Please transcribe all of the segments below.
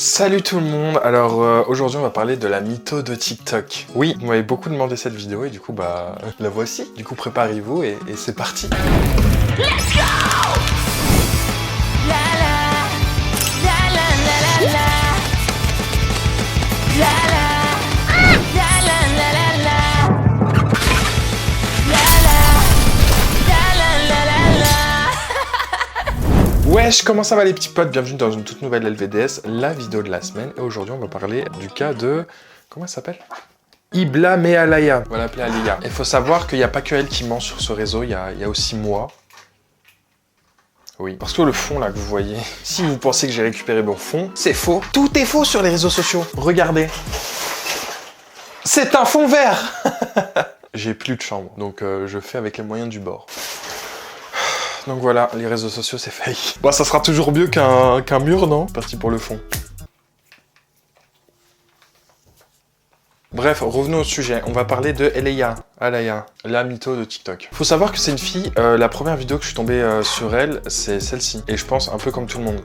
Salut tout le monde. Alors aujourd'hui on va parler de la mytho de TikTok. Oui, vous m'avez beaucoup demandé cette vidéo et du coup la voici. Du coup préparez-vous et c'est parti. Let's go! La la la la la la la la la la la la la la la la la. Wesh, comment ça va les petits potes? Bienvenue dans une toute nouvelle LVDS, la vidéo de la semaine. Et aujourd'hui on va parler du cas de... Comment elle s'appelle? Ibla Mealaya. On va l'appeler Aliyah. Il faut savoir qu'il n'y a pas que elle qui ment sur ce réseau, il y a aussi moi. Oui, parce que le fond là que vous voyez, si vous pensez que j'ai récupéré mon fond, c'est faux. Tout est faux sur les réseaux sociaux. Regardez. C'est un fond vert. J'ai plus de chambre, donc je fais avec les moyens du bord. Donc voilà, les réseaux sociaux c'est fake. Bon, ça sera toujours mieux qu'un mur, non? Parti pour le fond. Bref, revenons au sujet. On va parler de Aliyah, la mytho de TikTok. Faut savoir que c'est une fille, la première vidéo que je suis tombé sur elle, c'est celle-ci. Et je pense un peu comme tout le monde.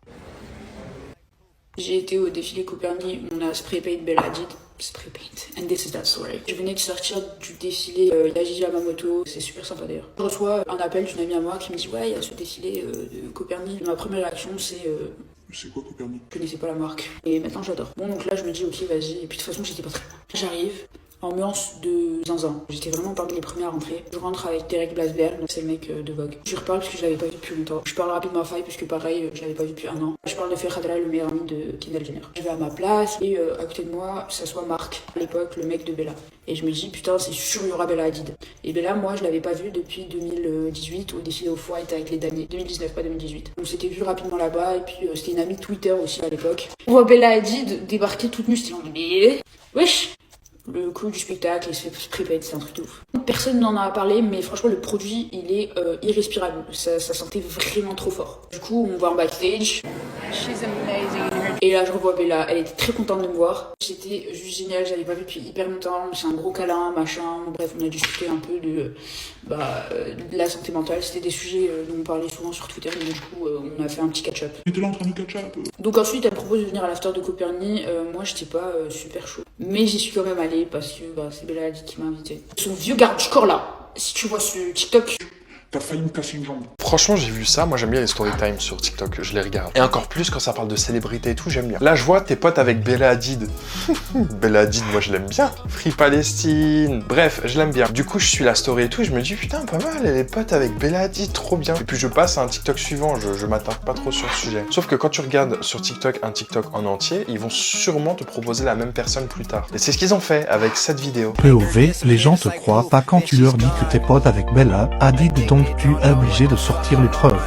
J'ai été au défilé Copernic, on a spray paint Bella Hadid. Spray paint, and this is that story. Je venais de sortir du défilé Yaji Yamamoto, c'est super sympa d'ailleurs. Je reçois un appel d'une amie à moi qui me dit ouais, il y a ce défilé de Copernic. Ma première réaction c'est C'est quoi Copernic? je connaissais pas la marque. Et maintenant j'adore. Bon donc là je me dis ok vas-y, et puis de toute façon j'étais pas très loin. J'arrive, ambiance de zinzin. J'étais vraiment parmi les premiers à rentrer. Je rentre avec Derek Blasberg, c'est le mec de Vogue. Je lui reparle parce que je l'avais pas vu depuis longtemps. Je parle rapidement à Faye parce que pareil, je l'avais pas vu depuis un an. Je parle de Faye Khadra, le meilleur ami de Kendall Jenner. Je vais à ma place et à côté de moi, ça soit Marc, à l'époque le mec de Bella. Et je me dis putain c'est sûr il y aura Bella Hadid. Et Bella moi je l'avais pas vue depuis 2018 au défilé au White avec les damnés. 2019 pas 2018. On s'était vu rapidement là-bas et puis c'était une amie de Twitter aussi à l'époque. On voit Bella Hadid débarquer toute nue, c'était en mais wesh. Le clou du spectacle, il se fait spray c'est un truc de ouf. Personne n'en a parlé, mais franchement, le produit, il est irrespirable. Ça sentait vraiment trop fort. Du coup, on va en backstage. She's amazing. Et là, je revois Bella. Elle était très contente de me voir. C'était juste génial. J'avais pas vu depuis hyper longtemps. C'est un gros câlin, machin. Bref, on a discuté un peu de la santé mentale. C'était des sujets dont on parlait souvent sur Twitter. Donc, du coup, on a fait un petit catch-up. Mais t'es là en train de catch-up. Donc ensuite, elle propose de venir à l'after de Copernic. Moi, j'étais pas super chaud. Mais j'y suis quand même allée parce que c'est Bella Hadid qui m'a invité. Son vieux garde du corps là, si tu vois ce TikTok. T'as failli me casser une jambe. Franchement, j'ai vu ça. Moi, j'aime bien les story time sur TikTok. Je les regarde. Et encore plus quand ça parle de célébrité et tout, j'aime bien. Là, je vois tes potes avec Bella Hadid. Bella Hadid, moi, je l'aime bien. Free Palestine. Bref, je l'aime bien. Du coup, je suis la story et tout. Et je me dis, putain, pas mal. Elle est pote avec Bella Hadid. Trop bien. Et puis, je passe à un TikTok suivant. Je m'attarde pas trop sur le sujet. Sauf que quand tu regardes sur TikTok un TikTok en entier, ils vont sûrement te proposer la même personne plus tard. Et c'est ce qu'ils ont fait avec cette vidéo. POV, les gens te croient pas quand tu leur dis que t'es pote avec Bella Hadid, donc tu es obligé de sortir les preuves.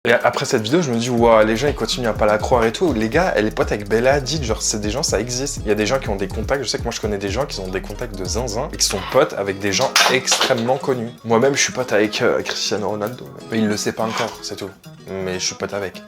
Et après cette vidéo, je me dis, waouh, les gens ils continuent à pas la croire et tout. Les gars, elle est pote avec Bella Hadid, genre c'est des gens, ça existe. Il y a des gens qui ont des contacts, je sais que moi je connais des gens qui ont des contacts de zinzin et qui sont potes avec des gens extrêmement connus. Moi-même, je suis pote avec Cristiano Ronaldo. Mais il le sait pas encore, c'est tout. Mais je suis pote avec.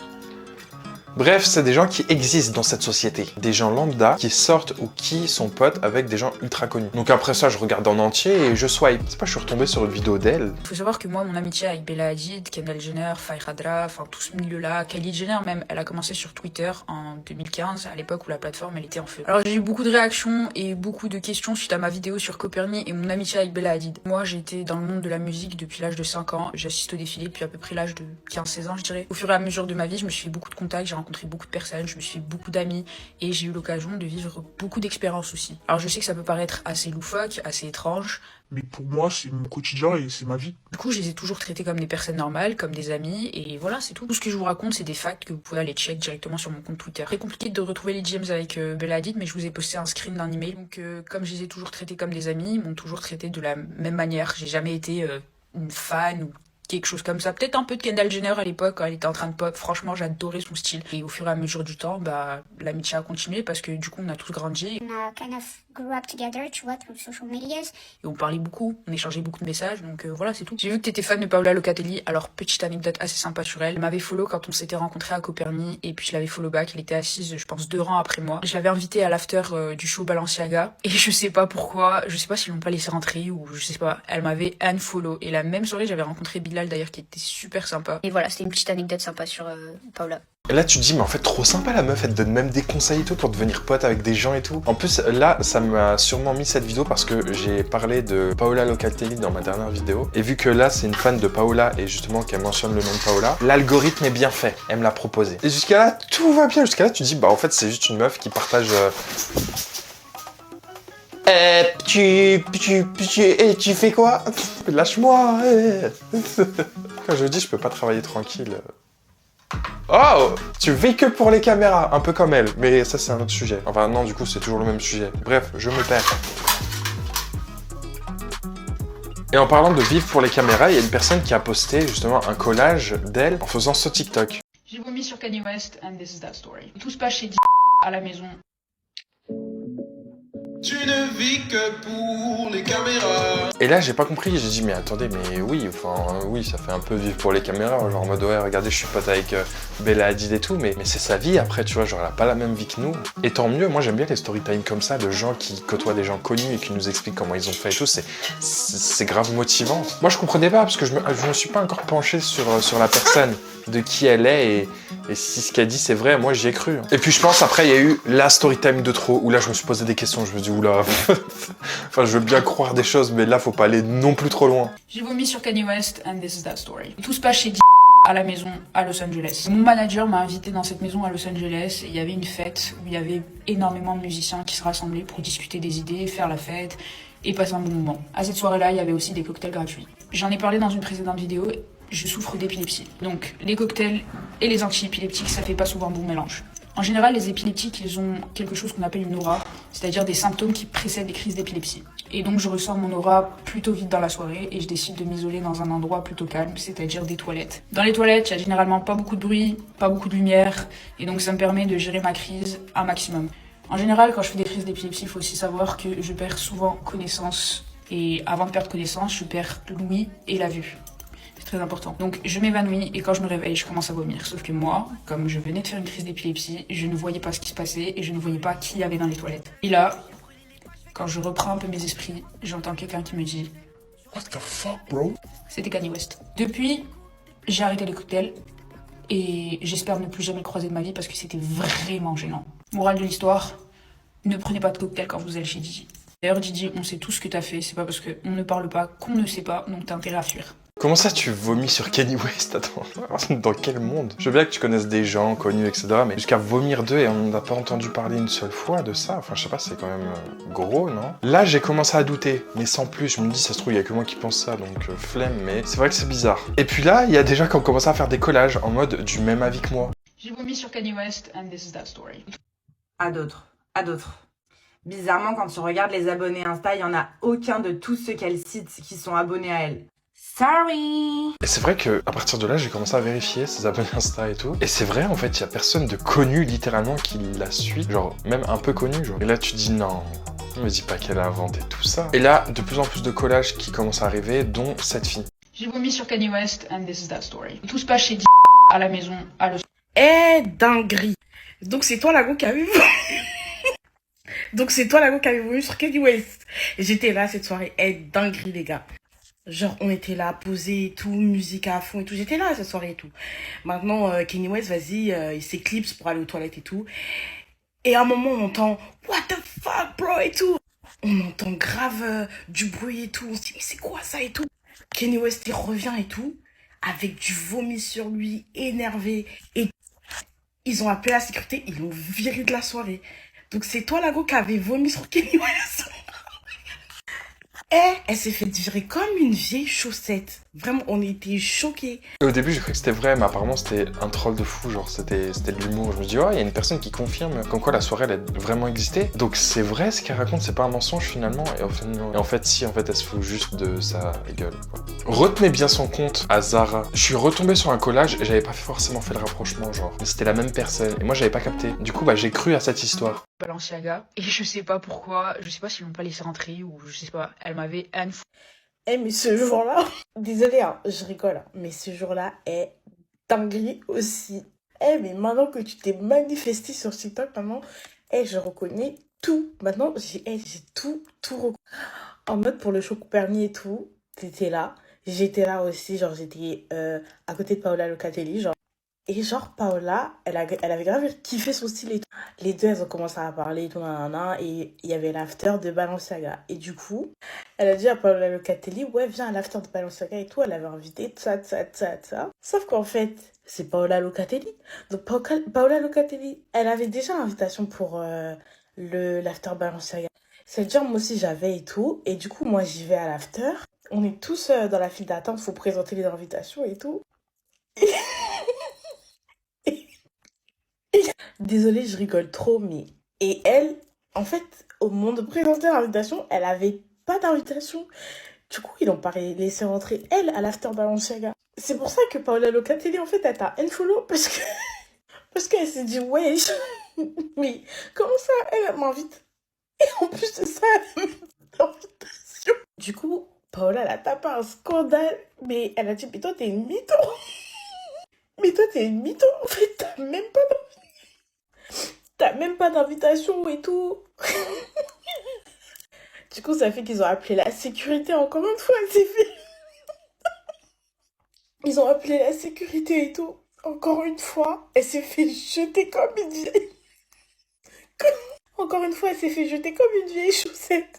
Bref, c'est des gens qui existent dans cette société. Des gens lambda qui sortent ou qui sont potes avec des gens ultra connus. Donc après ça, je regarde en entier et je swipe. C'est pas, je suis retombé sur une vidéo d'elle. Faut savoir que moi, mon amitié avec Bella Hadid, Kendall Jenner, Faye Khadra, enfin tout ce milieu-là, Kylie Jenner même, elle a commencé sur Twitter en 2015, à l'époque où la plateforme elle était en feu. Alors j'ai eu beaucoup de réactions et beaucoup de questions suite à ma vidéo sur Copernic et mon amitié avec Bella Hadid. Moi, j'ai été dans le monde de la musique depuis l'âge de 5 ans. J'assiste au défilé depuis à peu près l'âge de 15-16 ans, je dirais. Au fur et à mesure de ma vie, je me suis fait beaucoup de contacts, j'ai rencontré beaucoup de personnes. Je me suis fait beaucoup d'amis et j'ai eu l'occasion de vivre beaucoup d'expériences aussi. Alors je sais que ça peut paraître assez loufoque, assez étrange. Mais pour moi, c'est mon quotidien et c'est ma vie. Du coup, je les ai toujours traités comme des personnes normales, comme des amis, et voilà, c'est tout. Tout ce que je vous raconte, c'est des facts que vous pouvez aller check directement sur mon compte Twitter. C'est compliqué de retrouver les DMs avec Bella Hadid, mais je vous ai posté un screen d'un email. Donc, comme je les ai toujours traités comme des amis, ils m'ont toujours traité de la même manière. J'ai jamais été une fan ou quelque chose comme ça. Peut-être un peu de Kendall Jenner à l'époque quand elle était en train de pop. Franchement, j'adorais son style. Et au fur et à mesure du temps, bah, l'amitié a continué parce que du coup, on a tous grandi. On a kind of grew up together, tu vois, through social medias. Et on parlait beaucoup, on échangeait beaucoup de messages, donc voilà, c'est tout. J'ai vu que t'étais fan de Paola Locatelli, alors petite anecdote assez sympa sur elle. Elle m'avait follow quand on s'était rencontrés à Copernic, et puis je l'avais follow back. Elle était assise, je pense, 2 rangs après moi. Je l'avais invitée à l'after du show Balenciaga, et je sais pas pourquoi, je sais pas s'ils l'ont pas laissé rentrer, ou je sais pas, elle m'avait unfollow. Et la même soirée, j'avais rencontré Bilal d'ailleurs, qui était super sympa. Et voilà, c'était une petite anecdote sympa sur Paola. Et là, tu te dis, mais en fait, trop sympa la meuf, elle te donne même des conseils et tout pour devenir pote avec des gens et tout. En plus, là, ça m'a sûrement mis cette vidéo parce que j'ai parlé de Paola Locatelli dans ma dernière vidéo. Et vu que là, c'est une fan de Paola et justement qu'elle mentionne le nom de Paola, l'algorithme est bien fait, elle me l'a proposé. Et jusqu'à là, tout va bien. Jusqu'à là, tu te dis, bah en fait, c'est juste une meuf qui partage... tu fais quoi? Lâche-moi. Quand je dis, je peux pas travailler tranquille. Oh, tu vis que pour les caméras, un peu comme elle, mais ça c'est un autre sujet. Enfin non, du coup c'est toujours le même sujet. Bref, je me perds. Et en parlant de vivre pour les caméras, il y a une personne qui a posté justement un collage d'elle en faisant ce TikTok. J'ai vomi sur Kanye West and this is that story. Tout se passe chez à la maison. Tu ne vis que pour les caméras. Et là j'ai pas compris, j'ai dit mais attendez, mais oui, enfin oui, ça fait un peu vivre pour les caméras, genre en mode ouais regardez je suis pote avec Bella Hadid et tout, mais c'est sa vie après, tu vois, genre elle a pas la même vie que nous. Et tant mieux, moi j'aime bien les storytime comme ça, de gens qui côtoient des gens connus et qui nous expliquent comment ils ont fait et tout, c'est grave motivant. Moi je comprenais pas parce que je me suis pas encore penché sur la personne, de qui elle est et si ce qu'elle dit c'est vrai, moi j'y ai cru. Et puis je pense après il y a eu la storytime de trop, où là je me suis posé des questions, je me dis oula, enfin je veux bien croire des choses mais là faut pas aller non plus trop loin. J'ai vomi sur Kanye West and this is that story. Tout se passe chez à la maison à Los Angeles. Mon manager m'a invité dans cette maison à Los Angeles et il y avait une fête où il y avait énormément de musiciens qui se rassemblaient pour discuter des idées, faire la fête et passer un bon moment. À cette soirée-là, il y avait aussi des cocktails gratuits. J'en ai parlé dans une précédente vidéo, je souffre d'épilepsie. Donc les cocktails et les anti-épileptiques, ça fait pas souvent un bon mélange. En général, les épileptiques, ils ont quelque chose qu'on appelle une aura, c'est-à-dire des symptômes qui précèdent les crises d'épilepsie. Et donc je ressens mon aura plutôt vite dans la soirée et je décide de m'isoler dans un endroit plutôt calme, c'est-à-dire des toilettes. Dans les toilettes, il y a généralement pas beaucoup de bruit, pas beaucoup de lumière, et donc ça me permet de gérer ma crise un maximum. En général, quand je fais des crises d'épilepsie, il faut aussi savoir que je perds souvent connaissance. Et avant de perdre connaissance, je perds l'ouïe et la vue. Très important. Donc je m'évanouis et quand je me réveille, je commence à vomir. Sauf que moi, comme je venais de faire une crise d'épilepsie, je ne voyais pas ce qui se passait et je ne voyais pas qui il y avait dans les toilettes. Et là, quand je reprends un peu mes esprits, j'entends quelqu'un qui me dit « What the fuck, bro? » C'était Kanye West. Depuis, j'ai arrêté les cocktails et j'espère ne plus jamais le croiser de ma vie parce que c'était vraiment gênant. Morale de l'histoire, ne prenez pas de cocktail quand vous allez chez Didi. D'ailleurs Didi, on sait tout ce que t'as fait, c'est pas parce qu'on ne parle pas qu'on ne sait pas, donc t'as intérêt à fuir. Comment ça tu vomis sur Kanye West? Attends, dans quel monde? Je veux bien que tu connaisses des gens connus, etc. Mais jusqu'à vomir d'eux et on n'a pas entendu parler une seule fois de ça. Enfin, je sais pas, c'est quand même gros, non? Là, j'ai commencé à douter, mais sans plus. Je me dis, ça se trouve, il y a que moi qui pense ça, donc flemme, mais c'est vrai que c'est bizarre. Et puis là, il y a des gens qui ont commencé à faire des collages en mode du même avis que moi. J'ai vomi sur Kanye West and this is that story. À d'autres. Bizarrement, quand tu regardes les abonnés Insta, il n'y en a aucun de tous ceux qu'elle cite qui sont abonnés à elle. Sorry. Et c'est vrai que à partir de là, j'ai commencé à vérifier ses abonnés Insta et tout. Et c'est vrai, en fait, il y a personne de connu littéralement qui la suit. Genre, même un peu connu, genre. Et là, tu dis non. Ne me dis pas qu'elle a inventé tout ça. Et là, de plus en plus de collages qui commencent à arriver, dont cette fille. J'ai vomi sur Kanye West and this is that story. Tout se passe chez à la maison à Los dinguerie. Donc c'est toi la go qui a vu. Donc c'est toi la go qui avait voulu sur Kanye West. Et j'étais là cette soirée. Dinguerie les gars. Genre on était là posé et tout, musique à fond et tout. J'étais là cette soirée et tout. Maintenant Kanye West, vas-y, il s'éclipse pour aller aux toilettes et tout. Et à un moment on entend what the fuck bro et tout. On entend grave du bruit et tout. On se dit mais c'est quoi ça et tout. Kanye West il revient et tout avec du vomi sur lui, énervé et ils ont appelé la sécurité, ils l'ont viré de la soirée. Donc c'est toi la go qui avait vomi sur Kanye West. Elle s'est fait virer comme une vieille chaussette. Vraiment, on était choqués. Et au début, j'ai cru que c'était vrai, mais apparemment, c'était un troll de fou. Genre, c'était de l'humour. Je me dis, oh, il y a une personne qui confirme comme quoi la soirée, elle a vraiment existé. Donc, c'est vrai ce qu'elle raconte, c'est pas un mensonge finalement. Et en fait, si, en fait, elle se fout juste de sa gueule, quoi. Retenez bien son compte à Zara. Je suis retombé sur un collage et j'avais pas forcément fait le rapprochement, genre. Mais c'était la même personne. Et moi, j'avais pas capté. Du coup, j'ai cru à cette histoire. Balenciaga. Et je sais pas pourquoi, je sais pas s'ils l'ont pas laissé rentrer ou je sais pas, elle m'avait Mais ce jour-là, désolée, hein, je rigole, hein, mais ce jour-là est dinguerie aussi. Mais maintenant que tu t'es manifesté sur TikTok, maman, je reconnais tout. Maintenant, j'ai tout reconnu. En mode pour le show Copernic et tout, t'étais là. J'étais là aussi, genre j'étais à côté de Paola Locatelli, genre. Et genre, Paola, elle avait grave kiffé son style et tout. Les deux, elles ont commencé à parler et tout, et il y avait l'after de Balenciaga. Et du coup, elle a dit à Paola Locatelli, ouais, viens à l'after de Balenciaga et tout. Elle avait invité ça. Sauf qu'en fait, c'est Paola Locatelli. Donc, Paola Locatelli, elle avait déjà l'invitation pour l'after Balenciaga. C'est-à-dire, moi aussi, j'avais et tout. Et du coup, moi, j'y vais à l'after. On est tous dans la file d'attente, faut présenter les invitations et tout. Désolée, je rigole trop, mais... Et elle, en fait, au moment de présenter l'invitation, elle avait pas d'invitation. Du coup, ils n'ont pas laissé rentrer, elle, à l'after Balenciaga. C'est pour ça que Paola Locatelli, en fait, elle t'a unfollow, parce qu'elle s'est dit, ouais, mais comment ça, elle m'invite? Et en plus de ça, elle a même pas d'invitation. Du coup, Paola, elle a tapé un scandale, mais elle a dit, mais toi, t'es une mytho. Mais toi, t'es une mytho, en fait, t'as même pas d'invitation et tout. Du coup, ça fait qu'ils ont appelé la sécurité encore une fois. Ils ont appelé la sécurité et tout. Encore une fois, elle s'est fait jeter comme une vieille... Encore une fois, elle s'est fait jeter comme une vieille chaussette.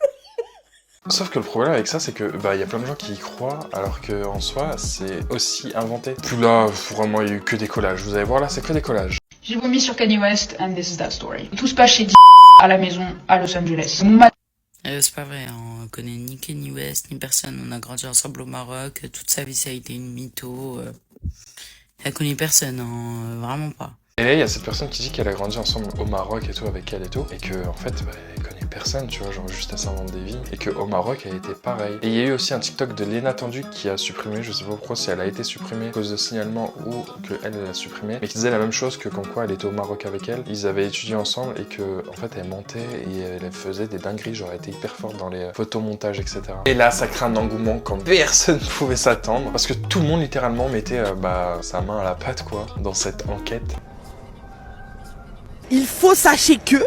Sauf que le problème avec ça, c'est que y a plein de gens qui y croient, alors que en soi, c'est aussi inventé. Puis là, vraiment, il y a eu que des collages. Vous allez voir, là, c'est que des collages. J'ai vomi sur Kanye West and this is that story. Tout se passe chez à la maison à Los Angeles. C'est pas vrai, hein. On connaît ni Kanye West, ni personne. On a grandi ensemble au Maroc. Toute sa vie, ça a été une mytho. Elle connaît personne, hein. Vraiment pas. Et là, il y a cette personne qui dit qu'elle a grandi ensemble au Maroc et tout, avec elle et tout, et que en fait, elle connaît personne, tu vois, genre juste à s'inventer des vies, et qu'au Maroc, elle était pareil. Et il y a eu aussi un TikTok de Lena Tendu qui a supprimé, je sais pas pourquoi, si elle a été supprimée à cause de signalement ou qu'elle l'a supprimée, mais qui disait la même chose que comme quoi elle était au Maroc avec elle, ils avaient étudié ensemble et que en fait, elle mentait et elle faisait des dingueries, genre elle était hyper forte dans les photomontages, etc. Et là, ça crée un engouement quand personne ne pouvait s'attendre, parce que tout le monde littéralement mettait sa main à la pâte, quoi, dans cette enquête. Il faut sachez que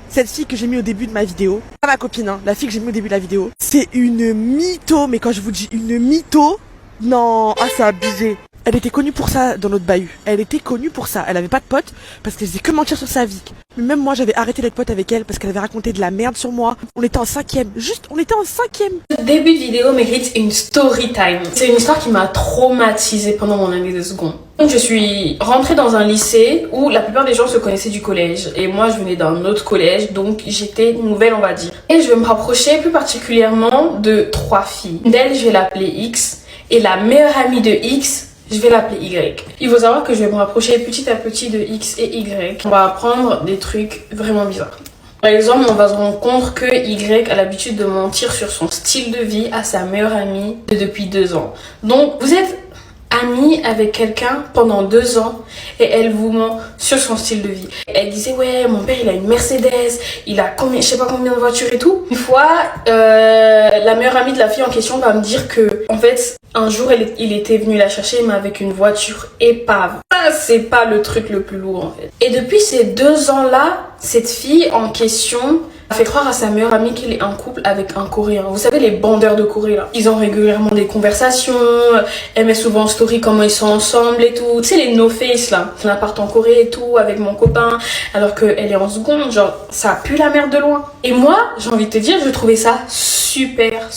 cette fille que j'ai mis au début de ma vidéo, pas ma copine, hein, la fille que j'ai mis au début de la vidéo, c'est une mytho, mais quand je vous dis une mytho, non, c'est abusé. Elle était connue pour ça dans notre bahut. Elle était connue pour ça. Elle avait pas de potes parce qu'elle faisait que mentir sur sa vie. Mais même moi, j'avais arrêté d'être pote avec elle parce qu'elle avait raconté de la merde sur moi. On était en 5e. On était en 5e. Le début de vidéo mérite une story time. C'est une histoire qui m'a traumatisée pendant mon année de seconde. Donc je suis rentrée dans un lycée où la plupart des gens se connaissaient du collège. Et moi, je venais d'un autre collège, donc j'étais nouvelle, on va dire. Et je vais me rapprocher plus particulièrement de 3 filles. D'elle, je vais l'appeler X. Et la meilleure amie de X, je vais l'appeler Y. Il faut savoir que je vais me rapprocher petit à petit de X et Y. On va apprendre des trucs vraiment bizarres. Par exemple, on va se rendre compte que Y a l'habitude de mentir sur son style de vie à sa meilleure amie depuis 2 ans. Donc, vous êtes amie avec quelqu'un pendant 2 ans et elle vous ment sur son style de vie. Elle disait, ouais, mon père, il a une Mercedes, il a je sais pas combien de voitures et tout. Une fois, la meilleure amie de la fille en question va me dire que, en fait, un jour, il était venu la chercher, mais avec une voiture épave. Ça, c'est pas le truc le plus lourd, en fait. Et depuis ces 2 ans-là, cette fille en question a fait croire à sa meilleure amie qu'il est en couple avec un Coréen. Vous savez, les bandeurs de Corée, là. Ils ont régulièrement des conversations, elle met souvent en story comment ils sont ensemble et tout. Tu sais, les no-face, là. On appart en Corée et tout, avec mon copain, alors qu'elle est en seconde. Genre, ça pue la merde de loin. Et moi, j'ai envie de te dire, je trouvais ça super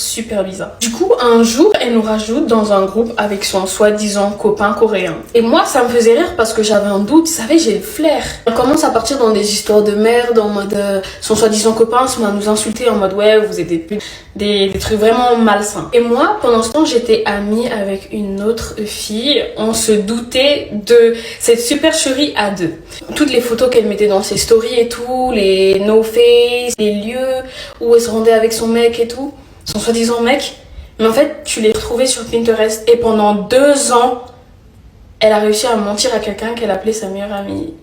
bizarre. Du coup, un jour, elle nous rajoute dans un groupe avec son soi-disant copain coréen. Et moi, ça me faisait rire parce que j'avais un doute. Vous savez, j'ai le flair. On commence à partir dans des histoires de merde, en mode son soi-disant copain copains se met à nous insulter en mode ouais, vous êtes des putes, des trucs vraiment malsains. Et moi, pendant ce temps, j'étais amie avec une autre fille. On se doutait de cette supercherie à deux. Toutes les photos qu'elle mettait dans ses stories et tout, les no-face, les lieux où elle se rendait avec son mec et tout, son soi-disant mec. Mais en fait, tu les retrouvais sur Pinterest et pendant 2 ans, elle a réussi à mentir à quelqu'un qu'elle appelait sa meilleure amie.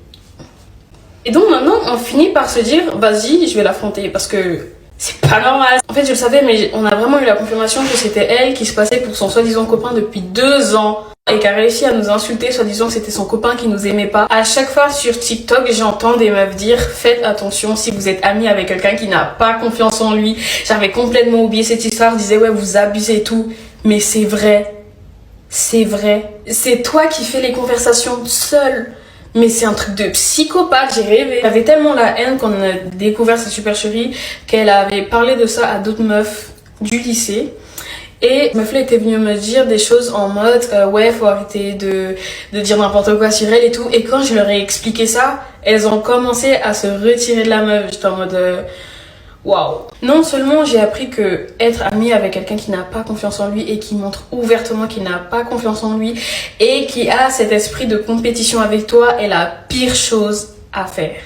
Et donc maintenant, on finit par se dire, vas-y, je vais l'affronter parce que c'est pas normal. En fait, je le savais, mais on a vraiment eu la confirmation que c'était elle qui se passait pour son soi-disant copain depuis 2 ans et qui a réussi à nous insulter, soi-disant que c'était son copain qui nous aimait pas. À chaque fois sur TikTok, j'entends des meufs dire, faites attention si vous êtes amis avec quelqu'un qui n'a pas confiance en lui. J'avais complètement oublié cette histoire, je disais, ouais, vous abusez et tout. Mais c'est vrai. C'est vrai. C'est toi qui fais les conversations seule. Mais c'est un truc de psychopathe, j'ai rêvé. Elle avait tellement la haine quand on a découvert cette supercherie qu'elle avait parlé de ça à d'autres meufs du lycée. Et cette meuf là était venue me dire des choses en mode ouais, faut arrêter de dire n'importe quoi sur elle et tout. Et quand je leur ai expliqué ça, elles ont commencé à se retirer de la meuf. J'étais en mode waouh. Non seulement j'ai appris que être amie avec quelqu'un qui n'a pas confiance en lui et qui montre ouvertement qu'il n'a pas confiance en lui et qui a cet esprit de compétition avec toi est la pire chose à faire.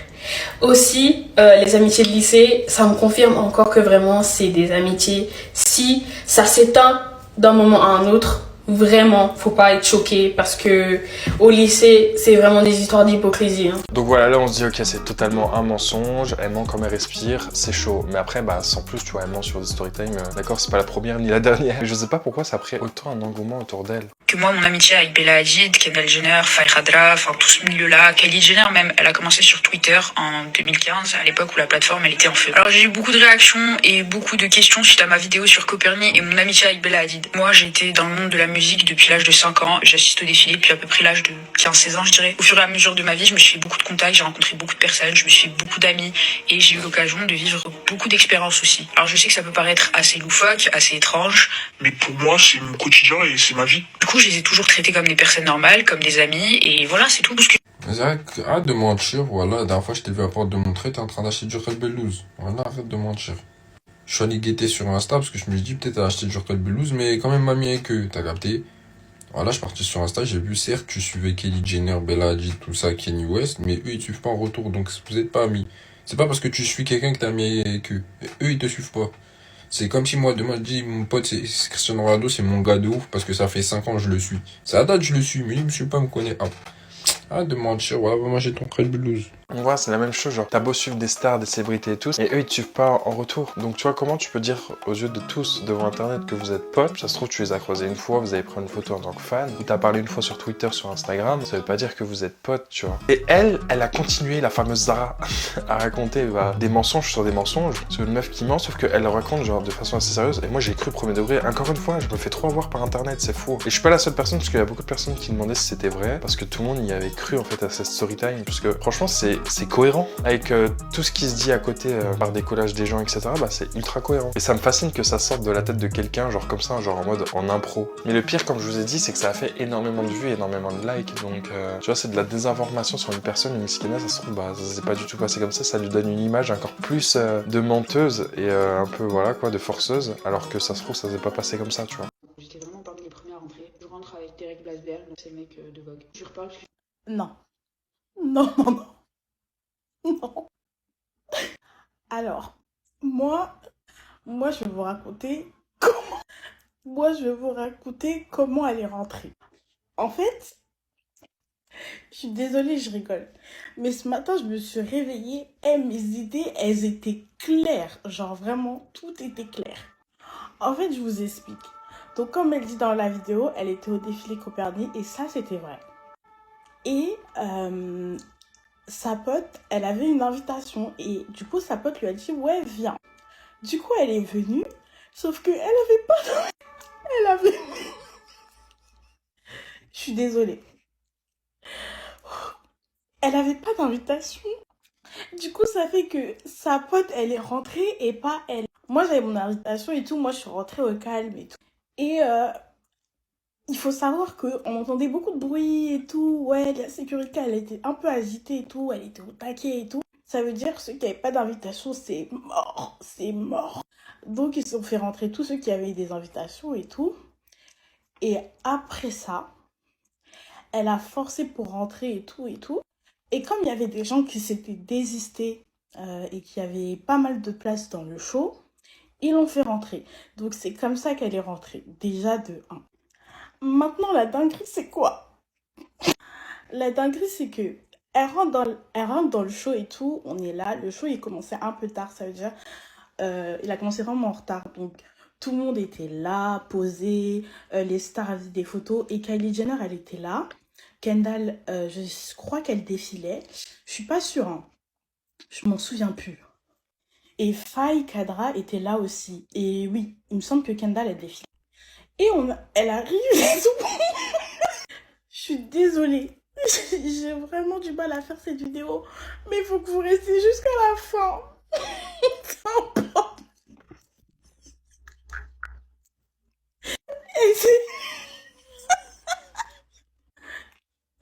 Aussi, les amitiés de lycée, ça me confirme encore que vraiment c'est des amitiés. Si ça s'éteint d'un moment à un autre, vraiment, faut pas être choqué parce que au lycée, c'est vraiment des histoires d'hypocrisie. Hein. Donc voilà, là on se dit ok, c'est totalement un mensonge, elle ment comme elle respire, c'est chaud. Mais après, bah sans plus, tu vois, elle ment sur des storytime, d'accord, c'est pas la première ni la dernière. Je sais pas pourquoi ça a pris autant un engouement autour d'elle. Que moi, mon amitié avec Bella Hadid, Kendall Jenner, Fayradra, enfin tout ce milieu-là, Kylie Jenner même, elle a commencé sur Twitter en 2015, à l'époque où la plateforme elle était en feu. Alors j'ai eu beaucoup de réactions et beaucoup de questions suite à ma vidéo sur Copernic et mon amitié avec Bella Hadid. Moi j'étais dans le monde de la musique depuis l'âge de 5 ans, j'assiste au défilé depuis à peu près l'âge de 15-16 ans je dirais. Au fur et à mesure de ma vie, je me suis fait beaucoup de contacts, j'ai rencontré beaucoup de personnes, je me suis fait beaucoup d'amis et j'ai eu l'occasion de vivre beaucoup d'expériences aussi. Alors je sais que ça peut paraître assez loufoque, assez étrange, mais pour moi c'est mon quotidien et c'est ma vie. Du coup je les ai toujours traités comme des personnes normales, comme des amis et voilà c'est tout. Parce que... Arrête de mentir, voilà, la dernière fois je t'ai vu à Porte de Montreuil, t'es en train d'acheter du Red Belouse. Voilà, arrête de mentir. Je suis allé guetter sur Insta parce que je me suis dit peut-être t'as acheté du Red Belouse, mais quand même mamie avec eux, t'as capté. Voilà, je suis parti sur Insta, j'ai vu certes tu suivais Kylie Jenner, Bella Hadid, tout ça, Kanye West, mais eux ils te suivent pas en retour, donc vous êtes pas amis. C'est pas parce que tu suis quelqu'un que t'es ami avec eux. Eux ils te suivent pas. C'est comme si moi demain je dis mon pote c'est Cristiano Ronaldo, c'est mon gars de ouf parce que ça fait 5 ans que je le suis. C'est à date je le suis, mais lui monsieur pas me connaît. Arrête de mentir, voilà, va manger ton Red Belouse. On voit, c'est la même chose, genre, t'as beau suivre des stars, des célébrités et tout, et eux, ils te suivent pas en retour. Donc, tu vois, comment tu peux dire aux yeux de tous devant Internet que vous êtes potes? Ça se trouve, tu les as croisés une fois, vous avez pris une photo en tant que fan, ou t'as parlé une fois sur Twitter, sur Instagram, ça veut pas dire que vous êtes potes, tu vois. Et elle a continué, la fameuse Zara, à raconter des mensonges sur des mensonges. C'est une meuf qui ment, sauf qu'elle le raconte, genre, de façon assez sérieuse, et moi, j'ai cru premier degré. Encore une fois, je me fais trop avoir par Internet, c'est fou. Et je suis pas la seule personne, parce qu'il y a beaucoup de personnes qui demandaient si c'était vrai, parce que tout le monde y avait cru, en fait, à cette storytime, parce que, franchement, c'est cohérent. Avec tout ce qui se dit à côté par des collages des gens, etc., bah c'est ultra cohérent. Et ça me fascine que ça sorte de la tête de quelqu'un, genre comme ça, genre en mode en impro. Mais le pire, comme je vous ai dit, c'est que ça a fait énormément de vues, énormément de likes. Donc, tu vois, c'est de la désinformation sur une personne, une skina, ça se trouve, bah ça s'est pas du tout passé comme ça lui donne une image encore plus de menteuse et un peu, voilà quoi, de forceuse, alors que ça se trouve, ça s'est pas passé comme ça, tu vois. J'étais vraiment parmi les premiers à rentrer. Je rentre avec Derek Blasberg, c'est le mec de Vogue. Je reparle parce que... Non. Non, non, non. Non. Alors, moi, je vais vous raconter comment... Moi, je vais vous raconter comment elle est rentrée. En fait, je suis désolée, je rigole. Mais ce matin, je me suis réveillée et mes idées, elles étaient claires. Genre, vraiment, tout était clair. En fait, je vous explique. Donc, comme elle dit dans la vidéo, elle était au défilé Copernic et ça, c'était vrai. Et... sa pote, elle avait une invitation et du coup sa pote lui a dit ouais viens. Du coup elle est venue, sauf que elle avait pas... Elle avait... Je suis désolée. Elle avait pas d'invitation. Du coup ça fait que sa pote elle est rentrée et pas elle. Moi j'avais mon invitation et tout, moi je suis rentrée au calme et tout. Et il faut savoir qu'on entendait beaucoup de bruit et tout. Ouais, la sécurité, elle était un peu agitée et tout. Elle était au taquet et tout. Ça veut dire que ceux qui n'avaient pas d'invitation, c'est mort, c'est mort. Donc ils ont fait rentrer tous ceux qui avaient des invitations et tout. Et après ça, elle a forcé pour rentrer et tout et tout. Et comme il y avait des gens qui s'étaient désistés et qui avaient pas mal de place dans le show, ils l'ont fait rentrer. Donc c'est comme ça qu'elle est rentrée, déjà de 1. Maintenant, la dinguerie, c'est quoi? La dinguerie, c'est que elle rentre dans le show et tout, on est là. Le show, il commençait un peu tard, ça veut dire... il a commencé vraiment en retard, donc tout le monde était là, posé, les stars avaient des photos, et Kylie Jenner, elle était là. Kendall, je crois qu'elle défilait, je suis pas sûre, hein. Je m'en souviens plus. Et Faye Kadra était là aussi, et oui, il me semble que Kendall, elle défilait. Et elle arrive et tout. Je suis désolée, j'ai vraiment du mal à faire cette vidéo, mais il faut que vous restiez jusqu'à la fin.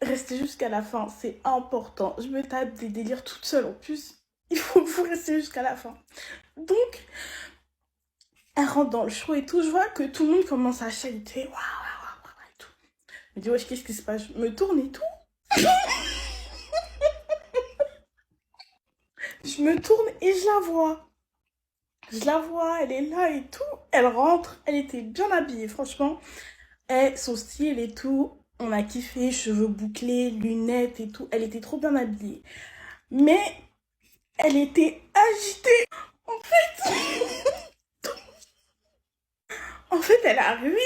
Restez jusqu'à la fin, c'est important. Je me tape des délires toute seule en plus. Il faut que vous restiez jusqu'à la fin. Donc, elle rentre dans le show et tout. Je vois que tout le monde commence à chanter. Waouh, waouh, waouh, et tout. Je me dis, wesh, qu'est-ce qui se passe? Je me tourne et tout. Je me tourne et je la vois. Je la vois, elle est là et tout. Elle rentre, elle était bien habillée, franchement. Et son style et tout, on a kiffé, cheveux bouclés, lunettes et tout. Elle était trop bien habillée. Mais elle était agitée. En fait, elle est arrivée.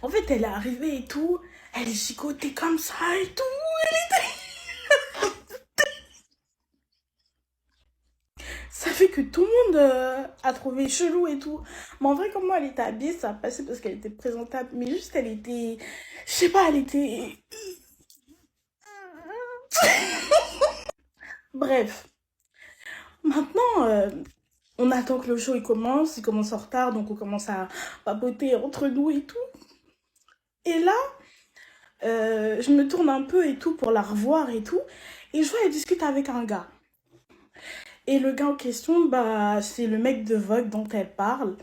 En fait, elle est arrivée et tout. Elle gigotait comme ça et tout. Elle était... Ça fait que tout le monde a trouvé chelou et tout. Mais en vrai, comment elle était habillée, ça a passé parce qu'elle était présentable. Mais juste, elle était... Je sais pas, elle était... Bref. Maintenant, on attend que le show il commence en retard, donc on commence à papoter entre nous et tout. Et là, je me tourne un peu et tout pour la revoir et tout. Et je vois, elle discute avec un gars. Et le gars en question, bah, c'est le mec de Vogue dont elle parle.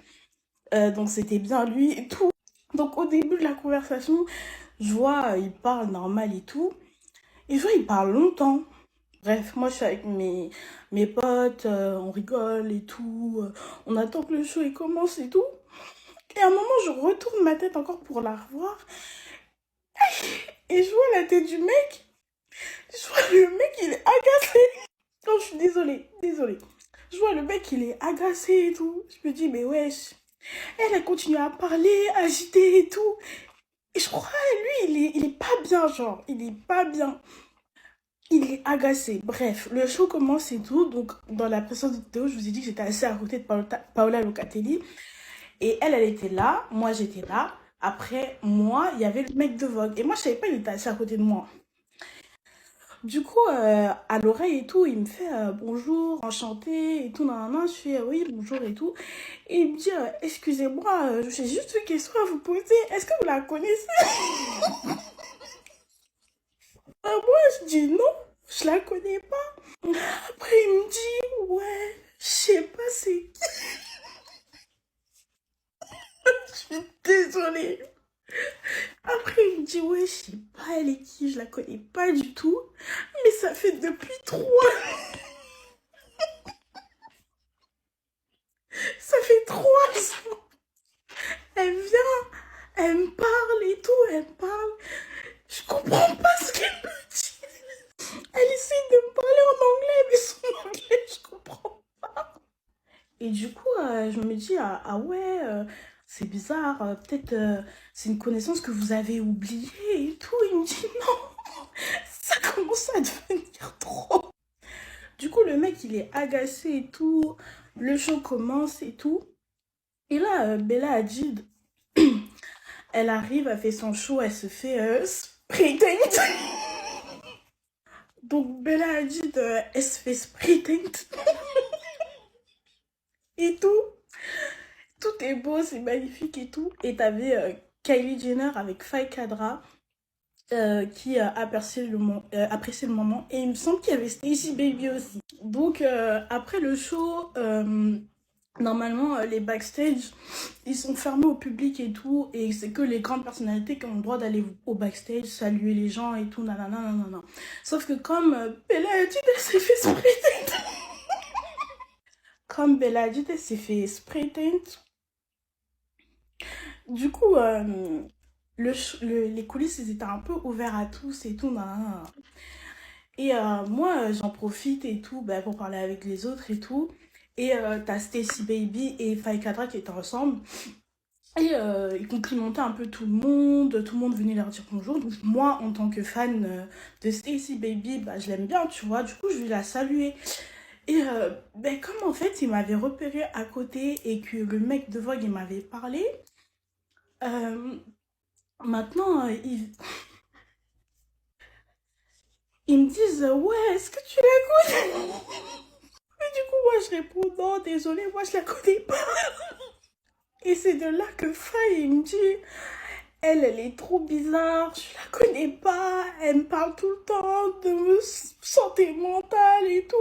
Donc c'était bien lui et tout. Donc au début de la conversation, je vois, il parle normal et tout. Et je vois, il parle longtemps. Bref, moi je suis avec mes potes, on rigole et tout. On attend que le show il commence et tout. Et à un moment, je retourne ma tête encore pour la revoir. Et je vois la tête du mec. Je vois le mec, il est agacé. Non, je suis désolée. Je vois le mec, il est agacé et tout. Je me dis, mais wesh. Elle a continué à parler, agiter et tout. Et je crois, lui, il est pas bien, genre. Il est pas bien. Il est agacé. Bref, le show commence et tout. Donc, dans la précédente vidéo, je vous ai dit que j'étais assez à côté de Paola Locatelli. Et elle était là. Moi, j'étais là. Après, moi, il y avait le mec de Vogue. Et moi, je savais pas, il était assis à côté de moi. Du coup, à l'oreille et tout, il me fait bonjour, enchanté et tout, nanana. Je fais oui, bonjour et tout. Et il me dit excusez-moi, j'ai juste une question à vous poser. Est-ce que vous la connaissez? Moi, je dis non, je la connais pas. Après, il me dit ouais, je sais pas c'est qui. Je suis désolée. Après, il me dit, ouais, je sais pas elle est qui, je la connais pas du tout, mais ça fait depuis 3 ans. Ça fait 3 ans. Elle vient, elle me parle et tout, elle me parle. Je comprends pas ce qu'elle me dit. Elle essaie de me parler en anglais, mais son anglais, je comprends pas. Et du coup, je me dis, ah ouais... c'est bizarre, peut-être c'est une connaissance que vous avez oubliée et tout. Il me dit non, ça commence à devenir trop. Du coup, le mec, il est agacé et tout. Le show commence et tout. Et là, Bella Hadid, elle arrive, elle fait son show, elle se fait spray paint. Donc, Bella Hadid, elle se fait spray paint. Et tout. Tout est beau, c'est magnifique et tout. Et t'avais Kylie Jenner avec Faye Kadra. qui a apprécié le moment. Et il me semble qu'il y avait Stacy Baby aussi. Donc après le show, normalement les backstage, ils sont fermés au public et tout. Et c'est que les grandes personnalités qui ont le droit d'aller au backstage, saluer les gens et tout, nanana, nanana. Sauf que comme Bella Hadid, elle s'est fait spray paint. Comme Bella Hadid, elle s'est fait spray paint. Du coup, les coulisses, ils étaient un peu ouverts à tous et tout, nanana. Et moi, j'en profite et tout, bah, pour parler avec les autres et tout. Et t'as Stacy Baby et Faye Kadra qui étaient ensemble. Et ils complimentaient un peu tout le monde venait leur dire bonjour. Donc moi, en tant que fan de Stacy Baby, bah, je l'aime bien, tu vois. Du coup, je vais la saluer. Et ben, comme en fait, il m'avait repéré à côté et que le mec de Vogue, il m'avait parlé, maintenant, ils me disent ouais, est-ce que tu la connais? Et du coup, moi, je réponds non, désolé, moi, je la connais pas. Et c'est de là que Faye, il me dit elle est trop bizarre, je la connais pas, elle me parle tout le temps de santé mentale et tout.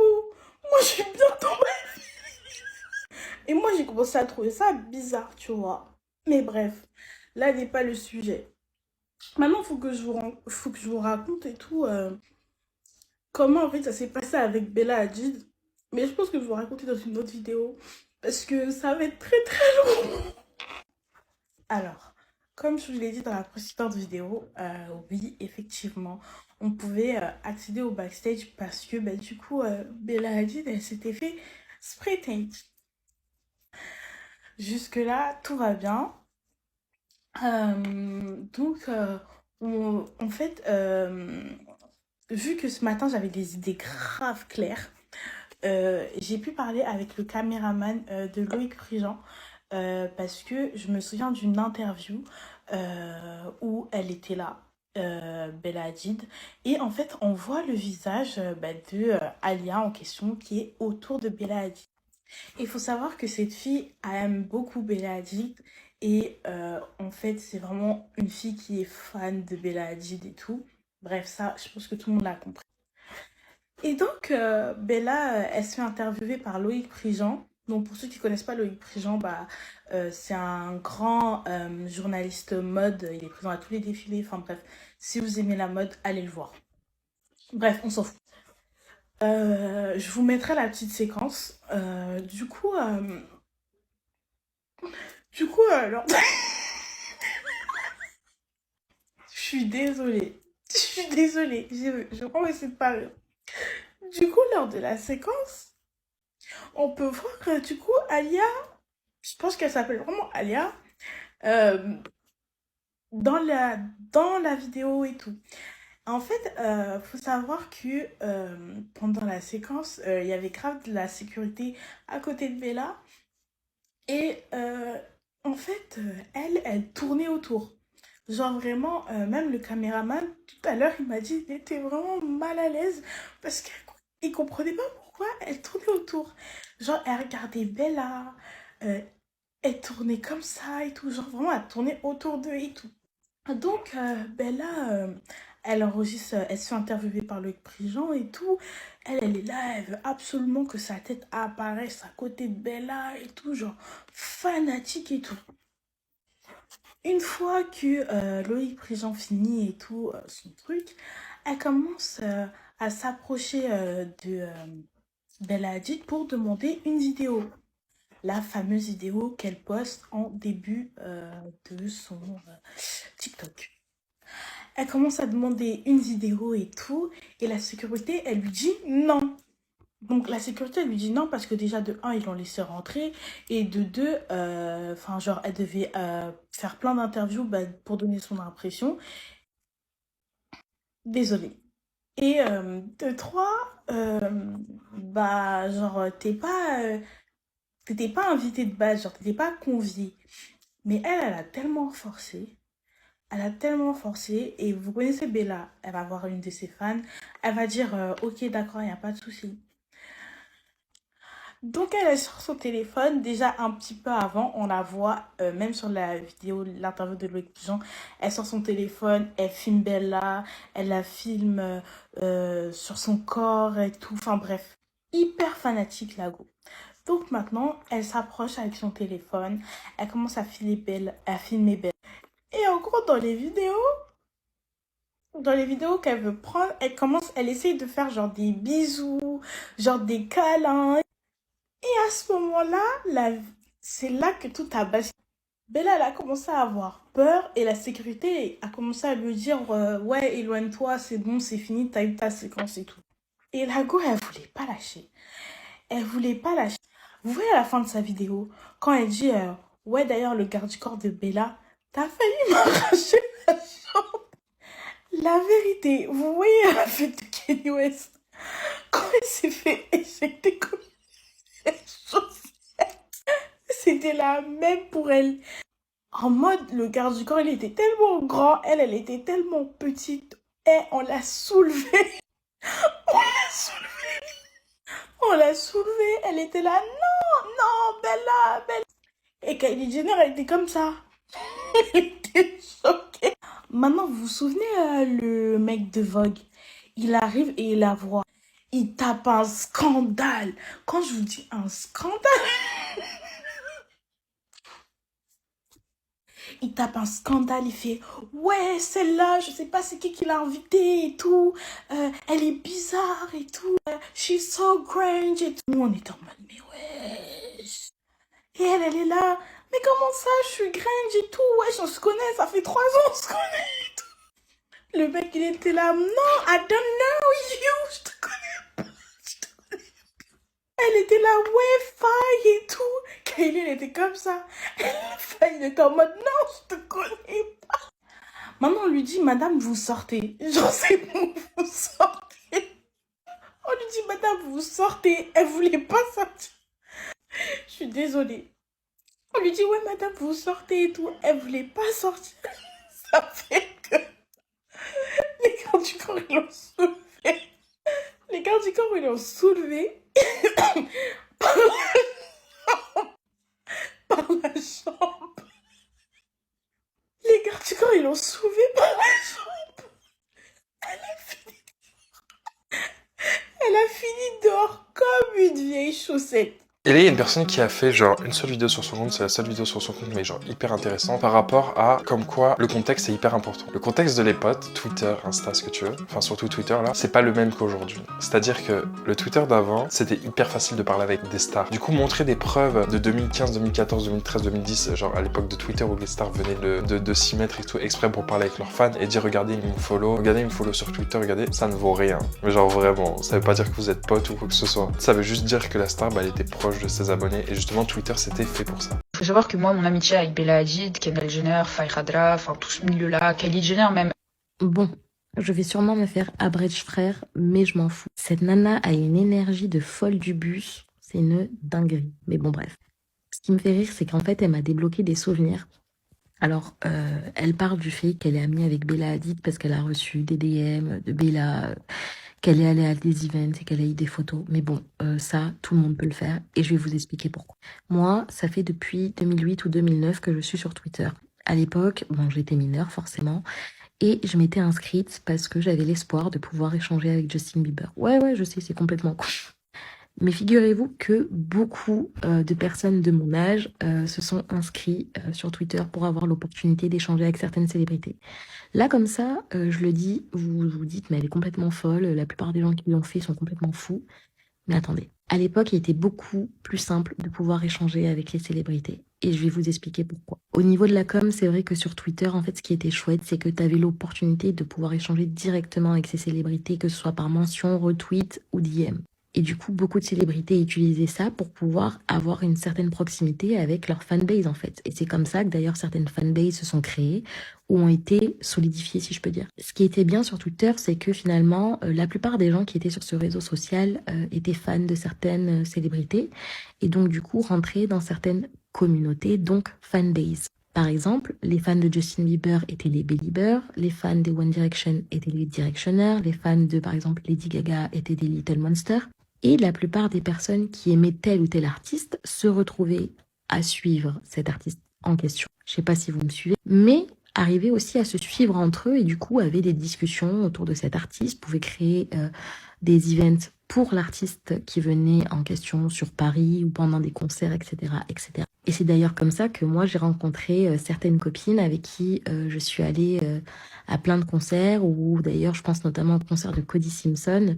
Moi, je suis bien tombée. Et moi, j'ai commencé à trouver ça bizarre, tu vois. Mais bref, là n'est pas le sujet. Maintenant, faut que je vous raconte et tout comment en fait ça s'est passé avec Bella Hadid. Mais je pense que je vais vous raconter dans une autre vidéo parce que ça va être très très long. Alors, comme je vous l'ai dit dans la précédente vidéo, oui, effectivement, on pouvait accéder au backstage parce que bah, du coup, Bella Hadid, elle s'était fait spray paint. Jusque-là, tout va bien. Donc, en fait, vu que ce matin, j'avais des idées grave claires, j'ai pu parler avec le caméraman de Loïc Prigent parce que je me souviens d'une interview où elle était là, Bella Hadid, et en fait, on voit le visage bah, de Alia en question qui est autour de Bella Hadid. Il faut savoir que cette fille aime beaucoup Bella Hadid et en fait c'est vraiment une fille qui est fan de Bella Hadid et tout. Bref, ça je pense que tout le monde l'a compris. Et donc Bella elle se fait interviewer par Loïc Prigent. Donc pour ceux qui connaissent pas Loïc Prigent, bah, c'est un grand journaliste mode, il est présent à tous les défilés, enfin bref, si vous aimez la mode, allez le voir. Bref, on s'en fout. Je vous mettrai la petite séquence. Du coup, alors... Je suis désolée. Je suis désolée. Je vais essayer de parler. Du coup, lors de la séquence, on peut voir que du coup, Alia, je pense qu'elle s'appelle vraiment Alia, dans la vidéo et tout. En fait, faut savoir que pendant la séquence, il y avait grave de la sécurité à côté de Bella. Et en fait, elle tournait autour. Genre vraiment, même le caméraman, tout à l'heure, il m'a dit qu'il était vraiment mal à l'aise parce qu'il comprenait pas pourquoi elle tournait autour. Genre, elle regardait Bella, elle tournait comme ça et tout. Genre vraiment, elle tournait autour d'eux et tout. Donc, Bella, elle enregistre, elle se fait interviewer par Loïc Prigent et tout. Elle est là, elle veut absolument que sa tête apparaisse à côté de Bella et tout, genre fanatique et tout. Une fois que Loïc Prigent finit et tout son truc, elle commence à s'approcher de Bella Hadid pour demander une vidéo. La fameuse vidéo qu'elle poste en début de son TikTok. Elle commence à demander une vidéo et tout, et la sécurité, elle lui dit non. Donc la sécurité, elle lui dit non parce que déjà de 1, ils l'ont laissé rentrer, et de 2, enfin genre elle devait faire plein d'interviews bah, pour donner son impression. Désolée. Et de 3, bah genre t'étais pas invité de base, genre t'étais pas convié. Mais elle a tellement forcé. Elle a tellement forcé. Et vous connaissez Bella, elle va voir une de ses fans. Elle va dire ok d'accord, il n'y a pas de souci. Donc elle est sur son téléphone, déjà un petit peu avant, on la voit, même sur la vidéo, l'interview de Loïc Jean, elle sort son téléphone, elle filme Bella, elle la filme sur son corps et tout, enfin bref, hyper fanatique la go. Donc maintenant, elle s'approche avec son téléphone, elle commence à filmer Bella, Et en gros, dans les vidéos qu'elle veut prendre, elle essaye de faire genre des bisous, genre des câlins. Et à ce moment-là, c'est là que tout a basculé. Bella, elle a commencé à avoir peur et la sécurité a commencé à lui dire ouais, éloigne-toi, c'est bon, c'est fini, t'as eu ta séquence et tout. Et la go, elle voulait pas lâcher. Vous voyez à la fin de sa vidéo, quand elle dit ouais, d'ailleurs, le garde du corps de Bella, t'as failli m'arracher la jambe. La vérité, vous voyez la fête de Kanye West, quand elle s'est fait éjecter comme c'était la même pour elle. En mode, le garde du corps, il était tellement grand, elle était tellement petite. Et on l'a soulevée. On l'a soulevée. Elle était là, non, Bella. Et Kylie Jenner, elle était comme ça. Elle était choquée. Maintenant, vous vous souvenez, le mec de Vogue, il arrive et il la voit. Il tape un scandale. Quand je vous dis un scandale... Il tape un scandale, il fait « Ouais, celle-là, je sais pas c'est qui l'a invitée et tout. Elle est bizarre et tout. She's so cringe et tout. » Nous, on était en mode « Mais wesh. » Et elle est là « Mais comment ça, je suis cringe et tout. Wesh, on se connaît, ça fait 3 ans, on se connaît et tout. » Le mec, il était là « Non, I don't know you. Je te connais pas. Elle était là, ouais, faille et tout. Kylie, elle était comme ça. Faille, elle était en mode, non, je te connais pas. Maintenant, on lui dit, madame, vous sortez. Genre, c'est bon, vous sortez. On lui dit, madame, vous sortez. Elle voulait pas sortir. Je suis désolée. On lui dit, ouais, madame, vous sortez et tout. Elle voulait pas sortir. Ça fait que les gardes du corps, ils l'ont soulevé. Les gardes du corps, ils l'ont soulevé. Par la jambe. Les gardes du corps, ils l'ont soulevé par la jambe. Elle a fini dehors comme une vieille chaussette. Et là, il y a une personne qui a fait genre une seule vidéo sur son compte, c'est la seule vidéo sur son compte, mais genre hyper intéressant par rapport à comme quoi le contexte est hyper important. Le contexte de les potes, Twitter, Insta, ce que tu veux, enfin surtout Twitter là, c'est pas le même qu'aujourd'hui. C'est-à-dire que le Twitter d'avant, c'était hyper facile de parler avec des stars. Du coup, montrer des preuves de 2015, 2014, 2013, 2010, genre à l'époque de Twitter où les stars venaient de s'y mettre et tout exprès pour parler avec leurs fans et dire regardez, ils me follow sur Twitter, regardez, ça ne vaut rien. Mais genre vraiment, ça veut pas dire que vous êtes potes ou quoi que ce soit. Ça veut juste dire que la star, bah, elle était proche de ses abonnés et justement Twitter c'était fait pour ça. Faut savoir que moi, mon amitié avec Bella Hadid, Kendall Jenner, Faye enfin tout ce milieu-là, Kylie Jenner même. Bon, je vais sûrement me faire abrège frère, mais je m'en fous. Cette nana a une énergie de folle du bus, c'est une dinguerie. Mais bon bref. Ce qui me fait rire, c'est qu'en fait, elle m'a débloqué des souvenirs. Alors, elle parle du fait qu'elle est amie avec Bella Hadid parce qu'elle a reçu des DM de Bella, qu'elle est allée à des events et qu'elle a eu des photos. Mais bon, ça, tout le monde peut le faire et je vais vous expliquer pourquoi. Moi, ça fait depuis 2008 ou 2009 que je suis sur Twitter. À l'époque, bon, j'étais mineure forcément et je m'étais inscrite parce que j'avais l'espoir de pouvoir échanger avec Justin Bieber. Ouais, je sais, c'est complètement con. Mais figurez-vous que beaucoup de personnes de mon âge se sont inscrits sur Twitter pour avoir l'opportunité d'échanger avec certaines célébrités. Là, comme ça, je le dis, vous vous dites, mais elle est complètement folle, la plupart des gens qui l'ont fait sont complètement fous. Mais attendez, à l'époque, il était beaucoup plus simple de pouvoir échanger avec les célébrités. Et je vais vous expliquer pourquoi. Au niveau de la com, c'est vrai que sur Twitter, en fait, ce qui était chouette, c'est que tu avais l'opportunité de pouvoir échanger directement avec ces célébrités, que ce soit par mention, retweet ou DM. Et du coup, beaucoup de célébrités utilisaient ça pour pouvoir avoir une certaine proximité avec leur fanbase, en fait. Et c'est comme ça que d'ailleurs certaines fanbases se sont créées ou ont été solidifiées, si je peux dire. Ce qui était bien sur Twitter, c'est que finalement, la plupart des gens qui étaient sur ce réseau social étaient fans de certaines célébrités et donc du coup rentraient dans certaines communautés, donc fanbase. Par exemple, les fans de Justin Bieber étaient les Beliebers, les fans de One Direction étaient les Directioners, les fans de, par exemple, Lady Gaga étaient des Little Monsters. Et la plupart des personnes qui aimaient tel ou tel artiste se retrouvaient à suivre cet artiste en question. Je sais pas si vous me suivez, mais arrivaient aussi à se suivre entre eux et du coup avaient des discussions autour de cet artiste, pouvaient créer des events pour l'artiste qui venait en question sur Paris ou pendant des concerts, etc. etc. Et c'est d'ailleurs comme ça que moi j'ai rencontré certaines copines avec qui je suis allée à plein de concerts, ou d'ailleurs je pense notamment au concert de Cody Simpson,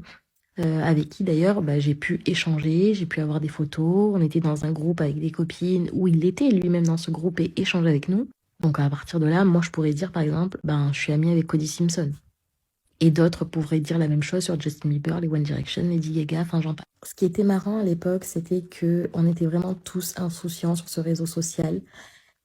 avec qui d'ailleurs j'ai pu échanger, j'ai pu avoir des photos, on était dans un groupe avec des copines où il était lui-même dans ce groupe et échangeait avec nous. Donc à partir de là, moi je pourrais dire par exemple, je suis amie avec Cody Simpson. Et d'autres pourraient dire la même chose sur Justin Bieber, les One Direction, Lady Gaga, enfin j'en passe. Ce qui était marrant à l'époque, c'était que on était vraiment tous insouciants sur ce réseau social.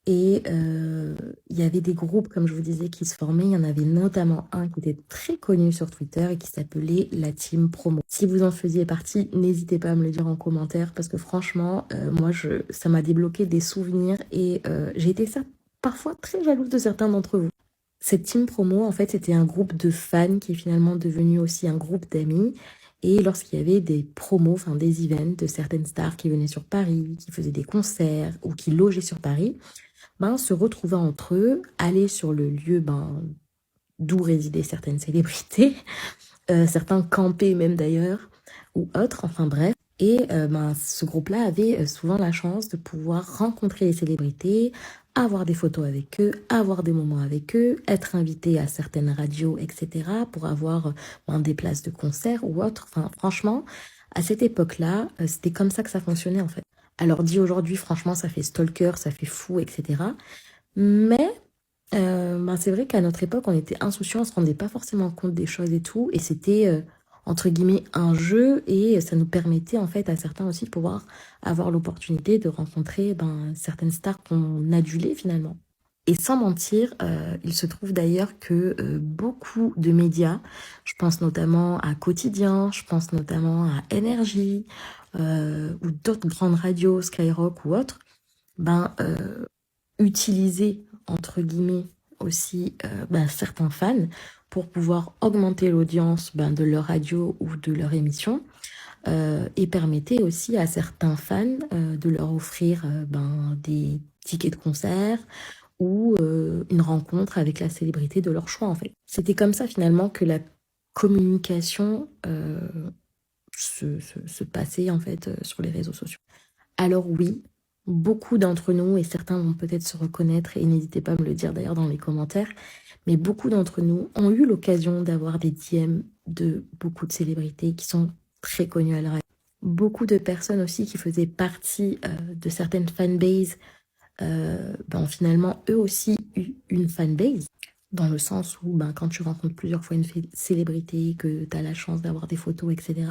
Et il y avait des groupes, comme je vous disais, qui se formaient. Il y en avait notamment un qui était très connu sur Twitter et qui s'appelait la Team Promo. Si vous en faisiez partie, n'hésitez pas à me le dire en commentaire parce que franchement, moi, ça m'a débloqué des souvenirs et j'ai été parfois très jalouse de certains d'entre vous. Cette Team Promo, en fait, c'était un groupe de fans qui est finalement devenu aussi un groupe d'amis. Et lorsqu'il y avait des promos, enfin des events de certaines stars qui venaient sur Paris, qui faisaient des concerts ou qui logeaient sur Paris, se retrouvaient entre eux, aller sur le lieu d'où résidaient certaines célébrités, certains campaient même d'ailleurs, ou autres, enfin bref. Et ce groupe-là avait souvent la chance de pouvoir rencontrer les célébrités, avoir des photos avec eux, avoir des moments avec eux, être invité à certaines radios, etc., pour avoir des places de concert ou autre. Enfin, franchement, à cette époque-là, c'était comme ça que ça fonctionnait en fait. Alors dit aujourd'hui, franchement, ça fait stalker, ça fait fou, etc. Mais c'est vrai qu'à notre époque, on était insouciants, on se rendait pas forcément compte des choses et tout, et c'était entre guillemets un jeu, et ça nous permettait en fait à certains aussi de pouvoir avoir l'opportunité de rencontrer certaines stars qu'on adulait finalement. Et sans mentir, il se trouve d'ailleurs que beaucoup de médias, je pense notamment à Quotidien, je pense notamment à Énergie, ou d'autres grandes radios, Skyrock ou autres, utilisaient entre guillemets aussi certains fans pour pouvoir augmenter l'audience de leur radio ou de leur émission, et permettait aussi à certains fans de leur offrir des tickets de concert ou une rencontre avec la célébrité de leur choix en fait. C'était comme ça finalement que la communication se passait en fait sur les réseaux sociaux. Alors oui, beaucoup d'entre nous, et certains vont peut-être se reconnaître, et n'hésitez pas à me le dire d'ailleurs dans les commentaires, mais beaucoup d'entre nous ont eu l'occasion d'avoir des DM de beaucoup de célébrités qui sont très connues à l'heure actuelle. Beaucoup de personnes aussi qui faisaient partie de certaines fanbases ont finalement eux aussi eu une fanbase, dans le sens où quand tu rencontres plusieurs fois une célébrité, que tu as la chance d'avoir des photos, etc.,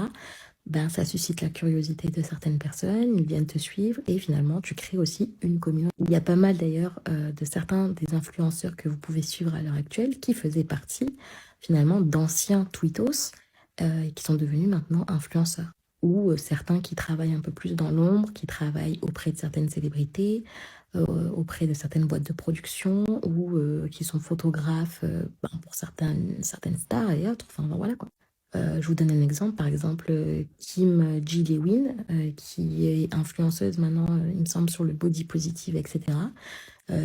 ça suscite la curiosité de certaines personnes, ils viennent te suivre et finalement tu crées aussi une communauté. Il y a pas mal d'ailleurs de certains des influenceurs que vous pouvez suivre à l'heure actuelle qui faisaient partie finalement d'anciens tweetos qui sont devenus maintenant influenceurs. Ou certains qui travaillent un peu plus dans l'ombre, qui travaillent auprès de certaines célébrités, auprès de certaines boîtes de production, ou qui sont photographes pour certaines stars et autres, enfin voilà quoi. Je vous donne un exemple, par exemple Kim G. Lewin, qui est influenceuse maintenant, il me semble, sur le body positive, etc.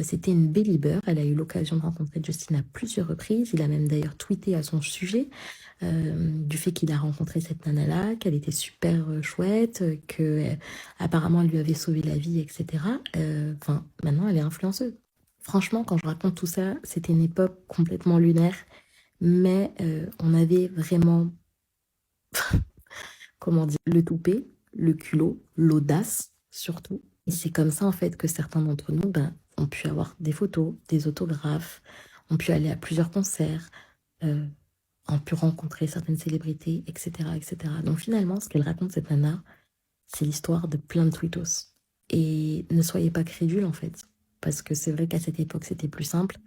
C'était une belieber, elle a eu l'occasion de rencontrer Justin à plusieurs reprises, il a même d'ailleurs tweeté à son sujet du fait qu'il a rencontré cette nana-là, qu'elle était super chouette, que apparemment elle lui avait sauvé la vie, etc. Maintenant elle est influenceuse. Franchement, quand je raconte tout ça, c'était une époque complètement lunaire, mais on avait vraiment, comment dire, le toupet, le culot, l'audace surtout. Et c'est comme ça en fait que certains d'entre nous ont pu avoir des photos, des autographes, ont pu aller à plusieurs concerts, ont pu rencontrer certaines célébrités, etc., etc. Donc finalement, ce qu'elle raconte cette nana, c'est l'histoire de plein de tweetos. Et ne soyez pas crédules en fait, parce que c'est vrai qu'à cette époque c'était plus simple,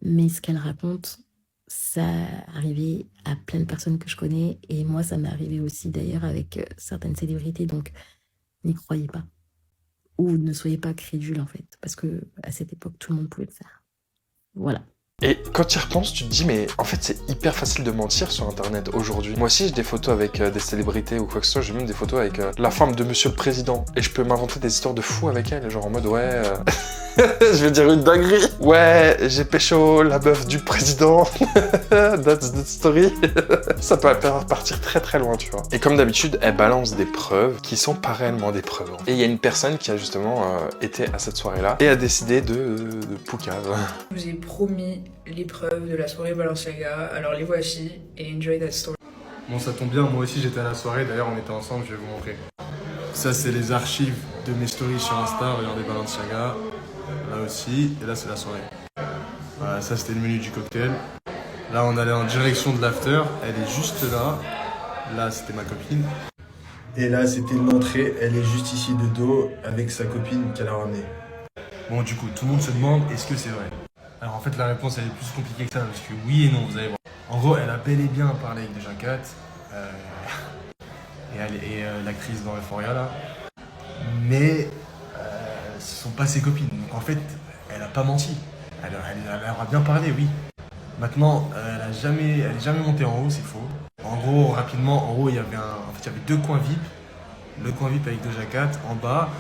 mais ce qu'elle raconte, ça arrivait à plein de personnes que je connais, et moi ça m'est arrivé aussi d'ailleurs avec certaines célébrités, donc n'y croyez pas. Ou ne soyez pas crédules en fait, parce que à cette époque tout le monde pouvait le faire. Voilà. Et quand tu y repenses, tu te dis, mais en fait, c'est hyper facile de mentir sur Internet aujourd'hui. Moi aussi, j'ai des photos avec des célébrités ou quoi que ce soit. J'ai même des photos avec la femme de Monsieur le Président. Et je peux m'inventer des histoires de fou avec elle. Genre en mode, ouais... je vais dire une dinguerie. Ouais, j'ai pécho la meuf du président. That's the story. Ça peut partir très très loin, tu vois. Et comme d'habitude, elle balance des preuves qui sont pas réellement des preuves. Et il y a une personne qui a justement été à cette soirée-là et a décidé de poucave. Je vous ai promis les preuves de la soirée Balenciaga, alors les voici et enjoy that story. Bon, ça tombe bien, moi aussi j'étais à la soirée, d'ailleurs on était ensemble, je vais vous montrer. Ça c'est les archives de mes stories sur Insta, regardez Balenciaga, là aussi, et là c'est la soirée. Voilà, ça c'était le menu du cocktail. Là on allait en direction de l'after, elle est juste là, là c'était ma copine. Et là c'était l'entrée, elle est juste ici de dos avec sa copine qu'elle a ramenée. Bon du coup, tout le monde se demande est-ce que c'est vrai? Alors en fait la réponse elle est plus compliquée que ça parce que oui et non, vous allez voir. En gros elle a bel et bien parlé avec Doja Cat et l'actrice dans Euphoria là. Mais ce sont pas ses copines. Donc en fait elle a pas menti. Elle aura bien parlé, oui. Maintenant elle est jamais montée en haut, c'est faux. En gros rapidement, en haut il y avait il y avait deux coins VIP. Le coin VIP avec Doja Cat en bas.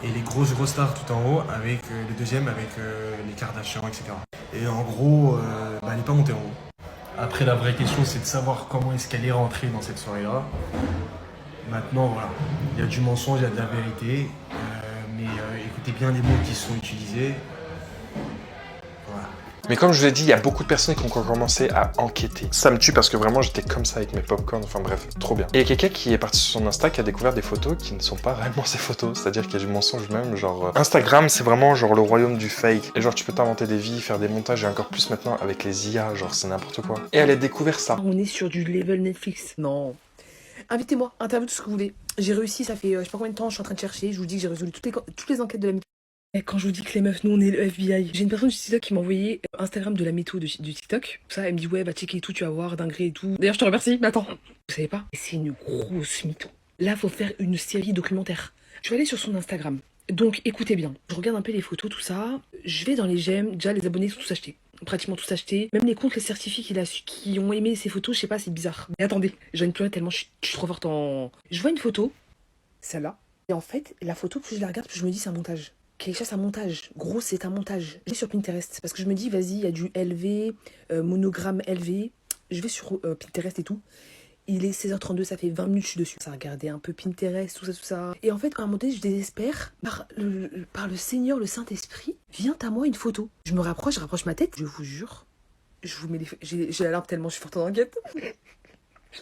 Et les grosses stars tout en haut, avec le deuxième avec les Kardashians, etc. Et en gros, elle n'est pas montée en haut. Après, la vraie question, c'est de savoir comment est-ce qu'elle est rentrée dans cette soirée-là. Maintenant, voilà, il y a du mensonge, il y a de la vérité, mais écoutez bien les mots qui sont utilisés. Voilà. Mais comme je vous l'ai dit, il y a beaucoup de personnes qui ont commencé à enquêter. Ça me tue parce que vraiment j'étais comme ça avec mes popcorn, enfin bref, trop bien. Et il y a quelqu'un qui est parti sur son Insta qui a découvert des photos qui ne sont pas réellement ses photos, c'est-à-dire qu'il y a du mensonge même, genre... Instagram c'est vraiment genre le royaume du fake. Et genre tu peux t'inventer des vies, faire des montages et encore plus maintenant avec les IA, genre c'est n'importe quoi. Et elle a découvert ça. On est sur du level Netflix. Non. Invitez-moi, interview tout ce que vous voulez. J'ai réussi, ça fait je sais pas combien de temps, je suis en train de chercher. Je vous dis que j'ai résolu toutes les enquêtes de la Et quand je vous dis que les meufs, nous on est le FBI. J'ai une personne sur TikTok qui m'a envoyé Instagram de la méthode du TikTok. Ça, elle me dit ouais, va checker et tout, tu vas voir, dinguerie et tout. D'ailleurs, je te remercie, mais attends. Vous savez pas? C'est une grosse mytho. Là, faut faire une série documentaire. Je vais aller sur son Instagram. Donc, écoutez bien. Je regarde un peu les photos, tout ça. Je vais dans les j'aime. Déjà, les abonnés sont tous achetés. Pratiquement tous achetés. Même les comptes, les certifiés qui ont aimé ces photos, je sais pas, c'est bizarre. Mais attendez, je viens de pleurer tellement je suis trop forte en... Je vois une photo, celle-là. Et en fait, la photo, plus je la regarde, plus je me dis c'est un montage. Keisha, c'est un montage. Gros, c'est un montage. Je vais sur Pinterest parce que je me dis, vas-y, il y a du LV, monogramme LV. Je vais sur Pinterest et tout. Il est 16h32, ça fait 20 minutes que je suis dessus. Ça a regardé un peu Pinterest, tout ça. Et en fait, à un moment donné, je désespère. Par le Seigneur, le Saint-Esprit, vient à moi une photo. Je rapproche ma tête. Je vous jure, je vous mets j'ai la larme tellement je suis forte en enquête.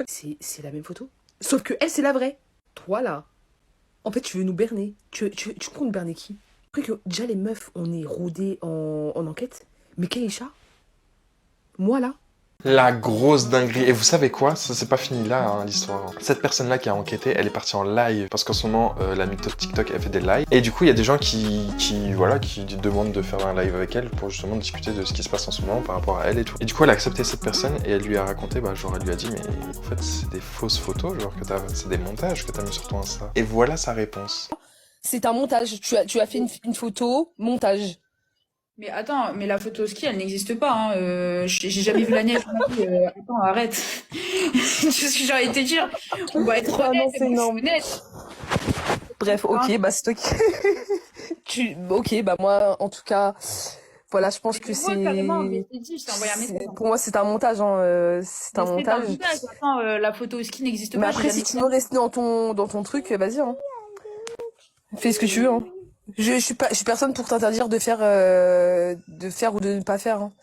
C'est la même photo. Sauf que elle, c'est la vraie. Toi, là, en fait, tu veux nous berner. Tu comptes nous berner qui? Après que déjà les meufs, on est rodés en enquête. Mais Keisha, moi là. La grosse dinguerie. Et vous savez quoi? Ça c'est pas fini là, hein, l'histoire. Cette personne-là qui a enquêté, elle est partie en live. Parce qu'en ce moment, la mytho TikTok, elle fait des lives. Et du coup, il y a des gens qui demandent de faire un live avec elle pour justement discuter de ce qui se passe en ce moment par rapport à elle et tout. Et du coup, elle a accepté cette personne et elle lui a raconté, genre elle lui a dit, mais en fait, c'est des fausses photos, genre que c'est des montages que t'as mis sur ton Insta. Et voilà sa réponse. C'est un montage. Tu as fait une photo, montage. Mais attends, mais la photo ski, elle n'existe pas. Hein. J'ai jamais vu la neige. Attends, arrête. C'est ce que j'ai envie de te dire. On va être honnête. C'est énorme. Bref, ok, bah c'est toi qui... Ok, bah moi, en tout cas, voilà, je pense que c'est... Pour moi, c'est un montage. Hein. C'est un montage. Attends, la photo ski n'existe pas. Mais après, si tu veux rester dans ton truc, vas-y. Hein. Fais ce que tu veux. Hein. Je suis personne pour t'interdire de faire ou de ne pas faire. Hein.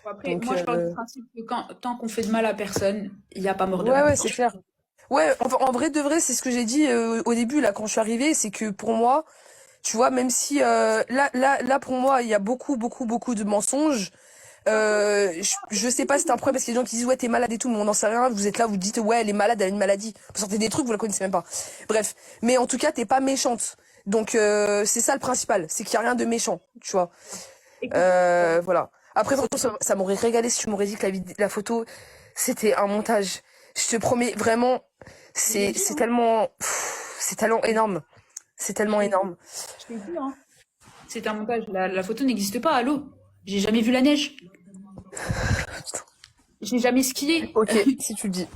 Après, donc, moi, je parle du principe que tant qu'on fait de mal à personne, il n'y a pas mort de Ouais, c'est clair. Ouais, en vrai de vrai, c'est ce que j'ai dit au début, là, quand je suis arrivée, c'est que pour moi, tu vois, même si là, pour moi, il y a beaucoup de mensonges. Je sais pas si c'est un problème parce qu'il y a des gens qui disent ouais t'es malade et tout, mais on n'en sait rien. Vous êtes là, vous dites ouais elle est malade, elle a une maladie. Vous sortez des trucs, vous la connaissez même pas. Bref, mais en tout cas t'es pas méchante. Donc c'est ça le principal, c'est qu'il y a rien de méchant, tu vois. Voilà. Après ça m'aurait régalé si tu m'aurais dit que la photo c'était un montage. Je te promets vraiment, c'est tellement énorme. C'est tellement énorme. Je te dis, hein. C'est un montage. La photo n'existe pas. Allô? J'ai jamais vu la neige. Je n'ai jamais skié. Ok, si tu le dis.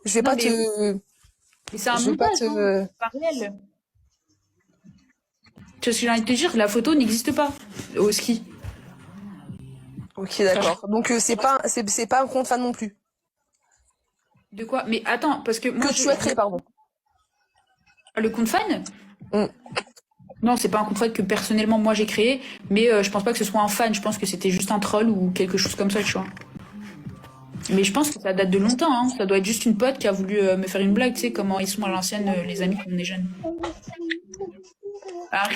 Je vais Non, pas mais, te... mais c'est un Je vais pas montage, te... c'est pas réel. Tu vois ce que j'ai envie de te dire, la photo n'existe pas au ski. Ok, d'accord. Donc c'est pas un compte fan non plus. De quoi? Mais attends, parce que moi... Que tu as créé, pardon. Le compte fan? Non, c'est pas un compte fan que personnellement moi j'ai créé, mais je pense pas que ce soit un fan, je pense que c'était juste un troll ou quelque chose comme ça, tu vois. Mais je pense que ça date de longtemps, hein. Ça doit être juste une pote qui a voulu me faire une blague, tu sais, comment ils sont à l'ancienne, les amis quand on est jeunes.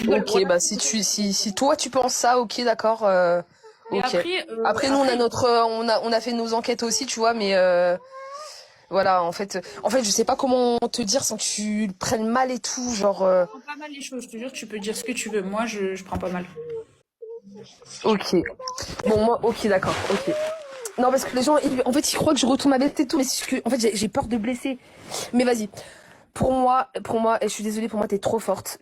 Ok, bah si toi tu penses ça, ok, d'accord. Et Ok. après, Nous on a fait nos enquêtes aussi, tu vois, mais voilà, en fait je sais pas comment te dire sans que tu le prennes mal et tout, genre. Je prends pas mal les choses, je te jure, tu peux dire ce que tu veux. Moi, je prends pas mal. Ok. Bon, moi, ok, d'accord, ok. Non, parce que les gens, en fait, ils croient que je retourne ma veste et tout, mais c'est que, en fait, j'ai peur de blesser. Mais vas-y. Pour moi, et je suis désolée, pour moi, t'es trop forte,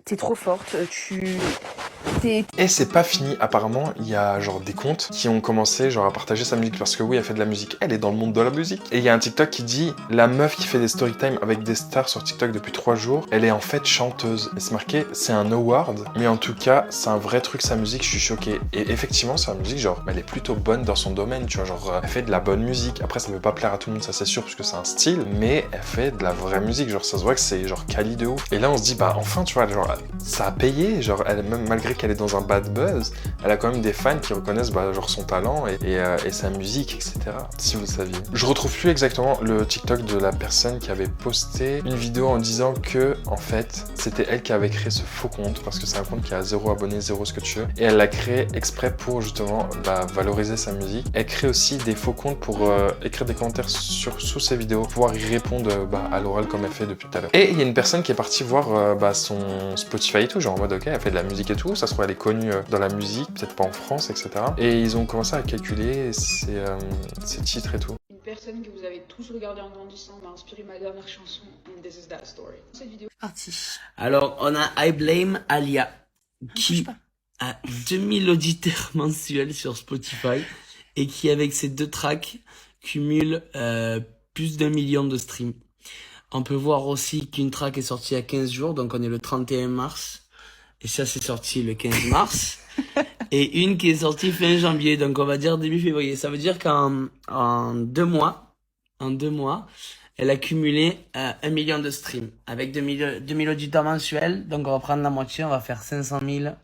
Et c'est pas fini, apparemment, il y a genre des comptes qui ont commencé genre à partager sa musique parce que oui, elle fait de la musique, elle est dans le monde de la musique. Et il y a un TikTok qui dit la meuf qui fait des story time avec des stars sur TikTok depuis 3 jours, elle est en fait chanteuse. Et c'est marqué, c'est un award, mais en tout cas, c'est un vrai truc sa musique, je suis choqué. Et effectivement, sa musique, genre, elle est plutôt bonne dans son domaine, tu vois, genre, elle fait de la bonne musique. Après, ça peut pas plaire à tout le monde, ça c'est sûr, parce que c'est un style, mais elle fait de la vraie musique, genre, ça se voit que c'est genre quali de ouf. Et là, on se dit, bah enfin, tu vois, genre, ça a payé, genre, elle, même malgré qu'elle est dans un bad buzz, elle a quand même des fans qui reconnaissent bah, genre son talent et sa musique, etc. Si vous le saviez. Je retrouve plus exactement le TikTok de la personne qui avait posté une vidéo en disant que, en fait, c'était elle qui avait créé ce faux compte, parce que c'est un compte qui a 0 abonnés, 0 ce que tu veux, et elle l'a créé exprès pour justement bah, valoriser sa musique. Elle crée aussi des faux comptes pour écrire des commentaires sous ses vidéos, pouvoir y répondre bah, à l'oral comme elle fait depuis tout à l'heure. Et il y a une personne qui est partie voir bah, son Spotify et tout, genre en mode ok, elle fait de la musique et tout, ça se trouve elle est connue dans la musique, peut-être pas en France, etc. Et ils ont commencé à calculer ses titres et tout. Une personne que vous avez tous regardé en grandissant m'a inspiré ma dernière chanson, and this is that story. Cette vidéo Parti. Alors, on a I Blame Alia, qui a 2000 auditeurs mensuels sur Spotify et qui, avec ses 2 tracks, cumule plus d'1 million de streams. On peut voir aussi qu'une track est sortie il y a 15 jours, donc on est le 31 mars. Et ça, c'est sorti le 15 mars. Et une qui est sortie fin janvier, donc on va dire début février. Ça veut dire qu'en 2 mois, elle a cumulé 1 million de streams. Avec 2000 auditeurs mensuels, donc on va prendre la moitié, on va faire 500 000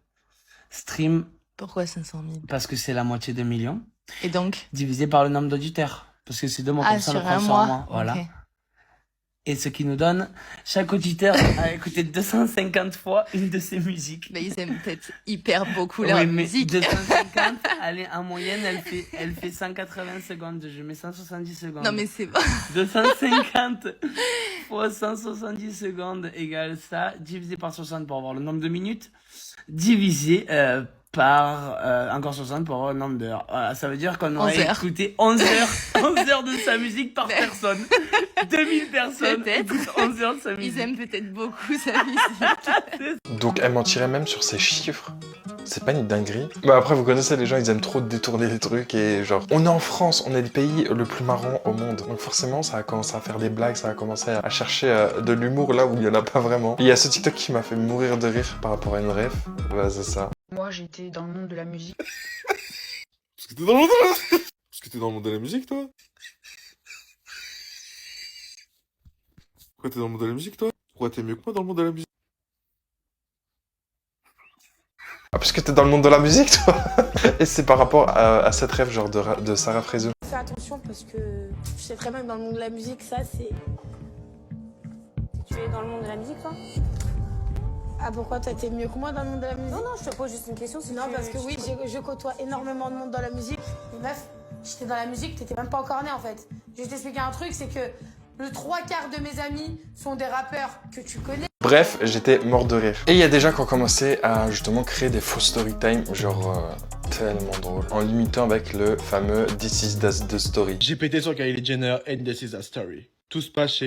streams. Pourquoi 500 000? Parce que c'est la moitié d'1 million. Et donc? Divisé par le nombre d'auditeurs. Parce que c'est 2 mois, comme ça on le prend sur un mois. Voilà. Okay. Et ce qui nous donne, chaque auditeur a écouté 250 fois une de ses musiques. Mais ils aiment peut-être hyper beaucoup leur musique. 250, allez, en moyenne, elle fait 180 secondes. Je mets 170 secondes. Non, mais c'est bon. 250 fois 170 secondes égale ça, divisé par 60 pour avoir le nombre de minutes, divisé par encore 60 pour avoir le nombre d'heures. Voilà, ça veut dire qu'on aurait écouté 11 heures de sa musique par personne. 2000 personnes écoutent 11 heures de sa musique. Ils aiment peut-être beaucoup sa musique. Donc elle mentirait même sur ses chiffres. C'est pas une dinguerie. Bah après vous connaissez les gens, ils aiment trop détourner les trucs et genre... On est en France, on est le pays le plus marrant au monde. Donc forcément ça a commencé à faire des blagues, ça a commencé à chercher de l'humour là où il y en a pas vraiment. Et il y a ce TikTok qui m'a fait mourir de rire par rapport à une ref. Bah c'est ça. Moi j'étais dans le monde de la musique. Parce que t'es dans le monde de la musique. Parce que t'es dans le monde de la musique toi. Pourquoi t'es dans le monde de la musique, toi? Pourquoi t'es mieux que moi dans le monde de la musique? Ah, parce que t'es dans le monde de la musique, toi. Et c'est par rapport à cette rêve, genre de Sarah Frézou. Fais attention parce que tu sais très bien que dans le monde de la musique, ça c'est... Tu es dans le monde de la musique, toi? Ah, pourquoi toi t'es mieux que moi dans le monde de la musique? Non, je te pose juste une question. Non, parce que oui, je côtoie énormément de monde dans la musique. Mais meuf, j'étais dans la musique, t'étais même pas encore née en fait. Je vais t'expliquer un truc, c'est que le 3/4 de mes amis sont des rappeurs que tu connais. Bref, j'étais mort de rire. Et il y a des gens qui ont commencé à justement créer des faux story time, genre tellement drôle, en limitant avec le fameux This is the story. J'ai pété sur Kylie Jenner and This is a story. Tout se passe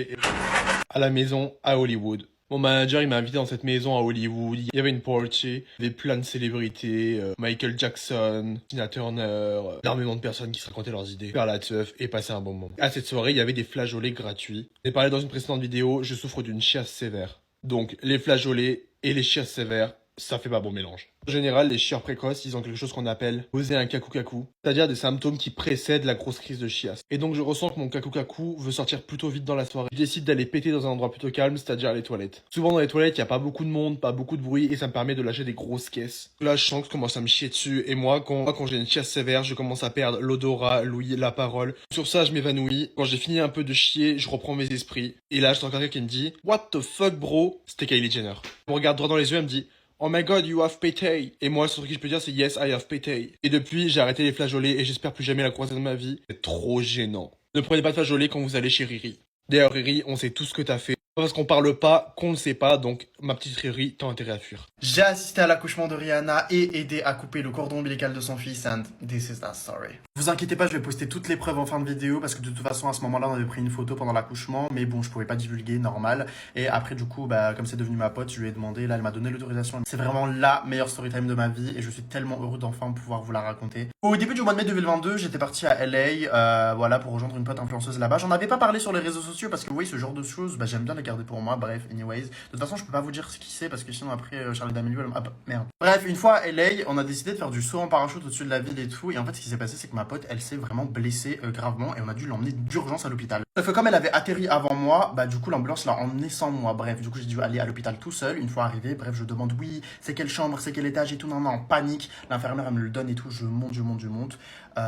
à la maison à Hollywood. Mon manager, il m'a invité dans cette maison à Hollywood. Il y avait une party, il y avait plein de célébrités, Michael Jackson, Tina Turner, énormément de personnes qui se racontaient leurs idées, faire la teuf et passer un bon moment. À cette soirée, il y avait des flageolets gratuits. J'ai parlé dans une précédente vidéo, je souffre d'une chiasse sévère. Donc, les flageolets et les chiasses sévères, ça fait pas bon mélange. En général, les chieurs précoces, ils ont quelque chose qu'on appelle poser un kaku-kaku, c'est-à-dire des symptômes qui précèdent la grosse crise de chiasse. Et donc je ressens que mon kaku-kaku veut sortir plutôt vite dans la soirée. Je décide d'aller péter dans un endroit plutôt calme, c'est-à-dire les toilettes. Souvent dans les toilettes, il y a pas beaucoup de monde, pas beaucoup de bruit, et ça me permet de lâcher des grosses caisses. Là, je sens que je commence à me chier dessus, et moi, quand j'ai une chiasse sévère, je commence à perdre l'odorat, l'ouïe, la parole. Sur ça, je m'évanouis. Quand j'ai fini un peu de chier, je reprends mes esprits. Et là, je sens quelqu'un qui me dit « What the fuck, bro ?» C'était Kylie Jenner. Elle me regarde droit dans les yeux, elle me dit « Oh my god, you have pété !» Et moi, le seul truc que je peux dire, c'est « Yes, I have pété !» Et depuis, j'ai arrêté les flageolets et j'espère plus jamais la croiser de ma vie. C'est trop gênant. Ne prenez pas de flageolets quand vous allez chez Riri. D'ailleurs, Riri, on sait tout ce que t'as fait. Pas parce qu'on parle pas qu'on le sait pas, donc ma petite Riri, t'as intérêt à fuir. J'ai assisté à l'accouchement de Rihanna et aidé à couper le cordon ombilical de son fils, and this is that story. Vous inquiétez pas, je vais poster toutes les preuves en fin de vidéo, parce que de toute façon, à ce moment-là, on avait pris une photo pendant l'accouchement, mais bon, je pouvais pas divulguer, normal. Et après, du coup, bah, comme c'est devenu ma pote, je lui ai demandé, là, elle m'a donné l'autorisation. C'est vraiment la meilleure storytime de ma vie, et je suis tellement heureux d'enfin pouvoir vous la raconter. Au début du mois de mai 2022, j'étais parti à LA, voilà, pour rejoindre une pote influenceuse là-bas. J'en avais pas parlé sur les réseaux sociaux, parce que oui, ce genre de choses, bah, j'aime bien les garder pour moi, bref, anyways. De toute façon, je peux pas vous dire ce qui c'est, parce que sinon, après, Charlie D'Amelio, ah, merde. Bref, une fois à LA, on a décidé de faire du saut en parachute au-dessus de la ville et tout, et en fait, ce qui s'est passé, c'est que ma pote, elle s'est vraiment blessée gravement, et on a dû l'emmener d'urgence à l'hôpital. Sauf que comme elle avait atterri avant moi, bah du coup, l'ambulance l'a emmenée sans moi. Bref, du coup, j'ai dû aller à l'hôpital tout seul. Une fois arrivé, bref, je demande oui, c'est quelle chambre, c'est quel étage et tout, non, en panique. L'infirmière, elle me le donne et tout, je monte.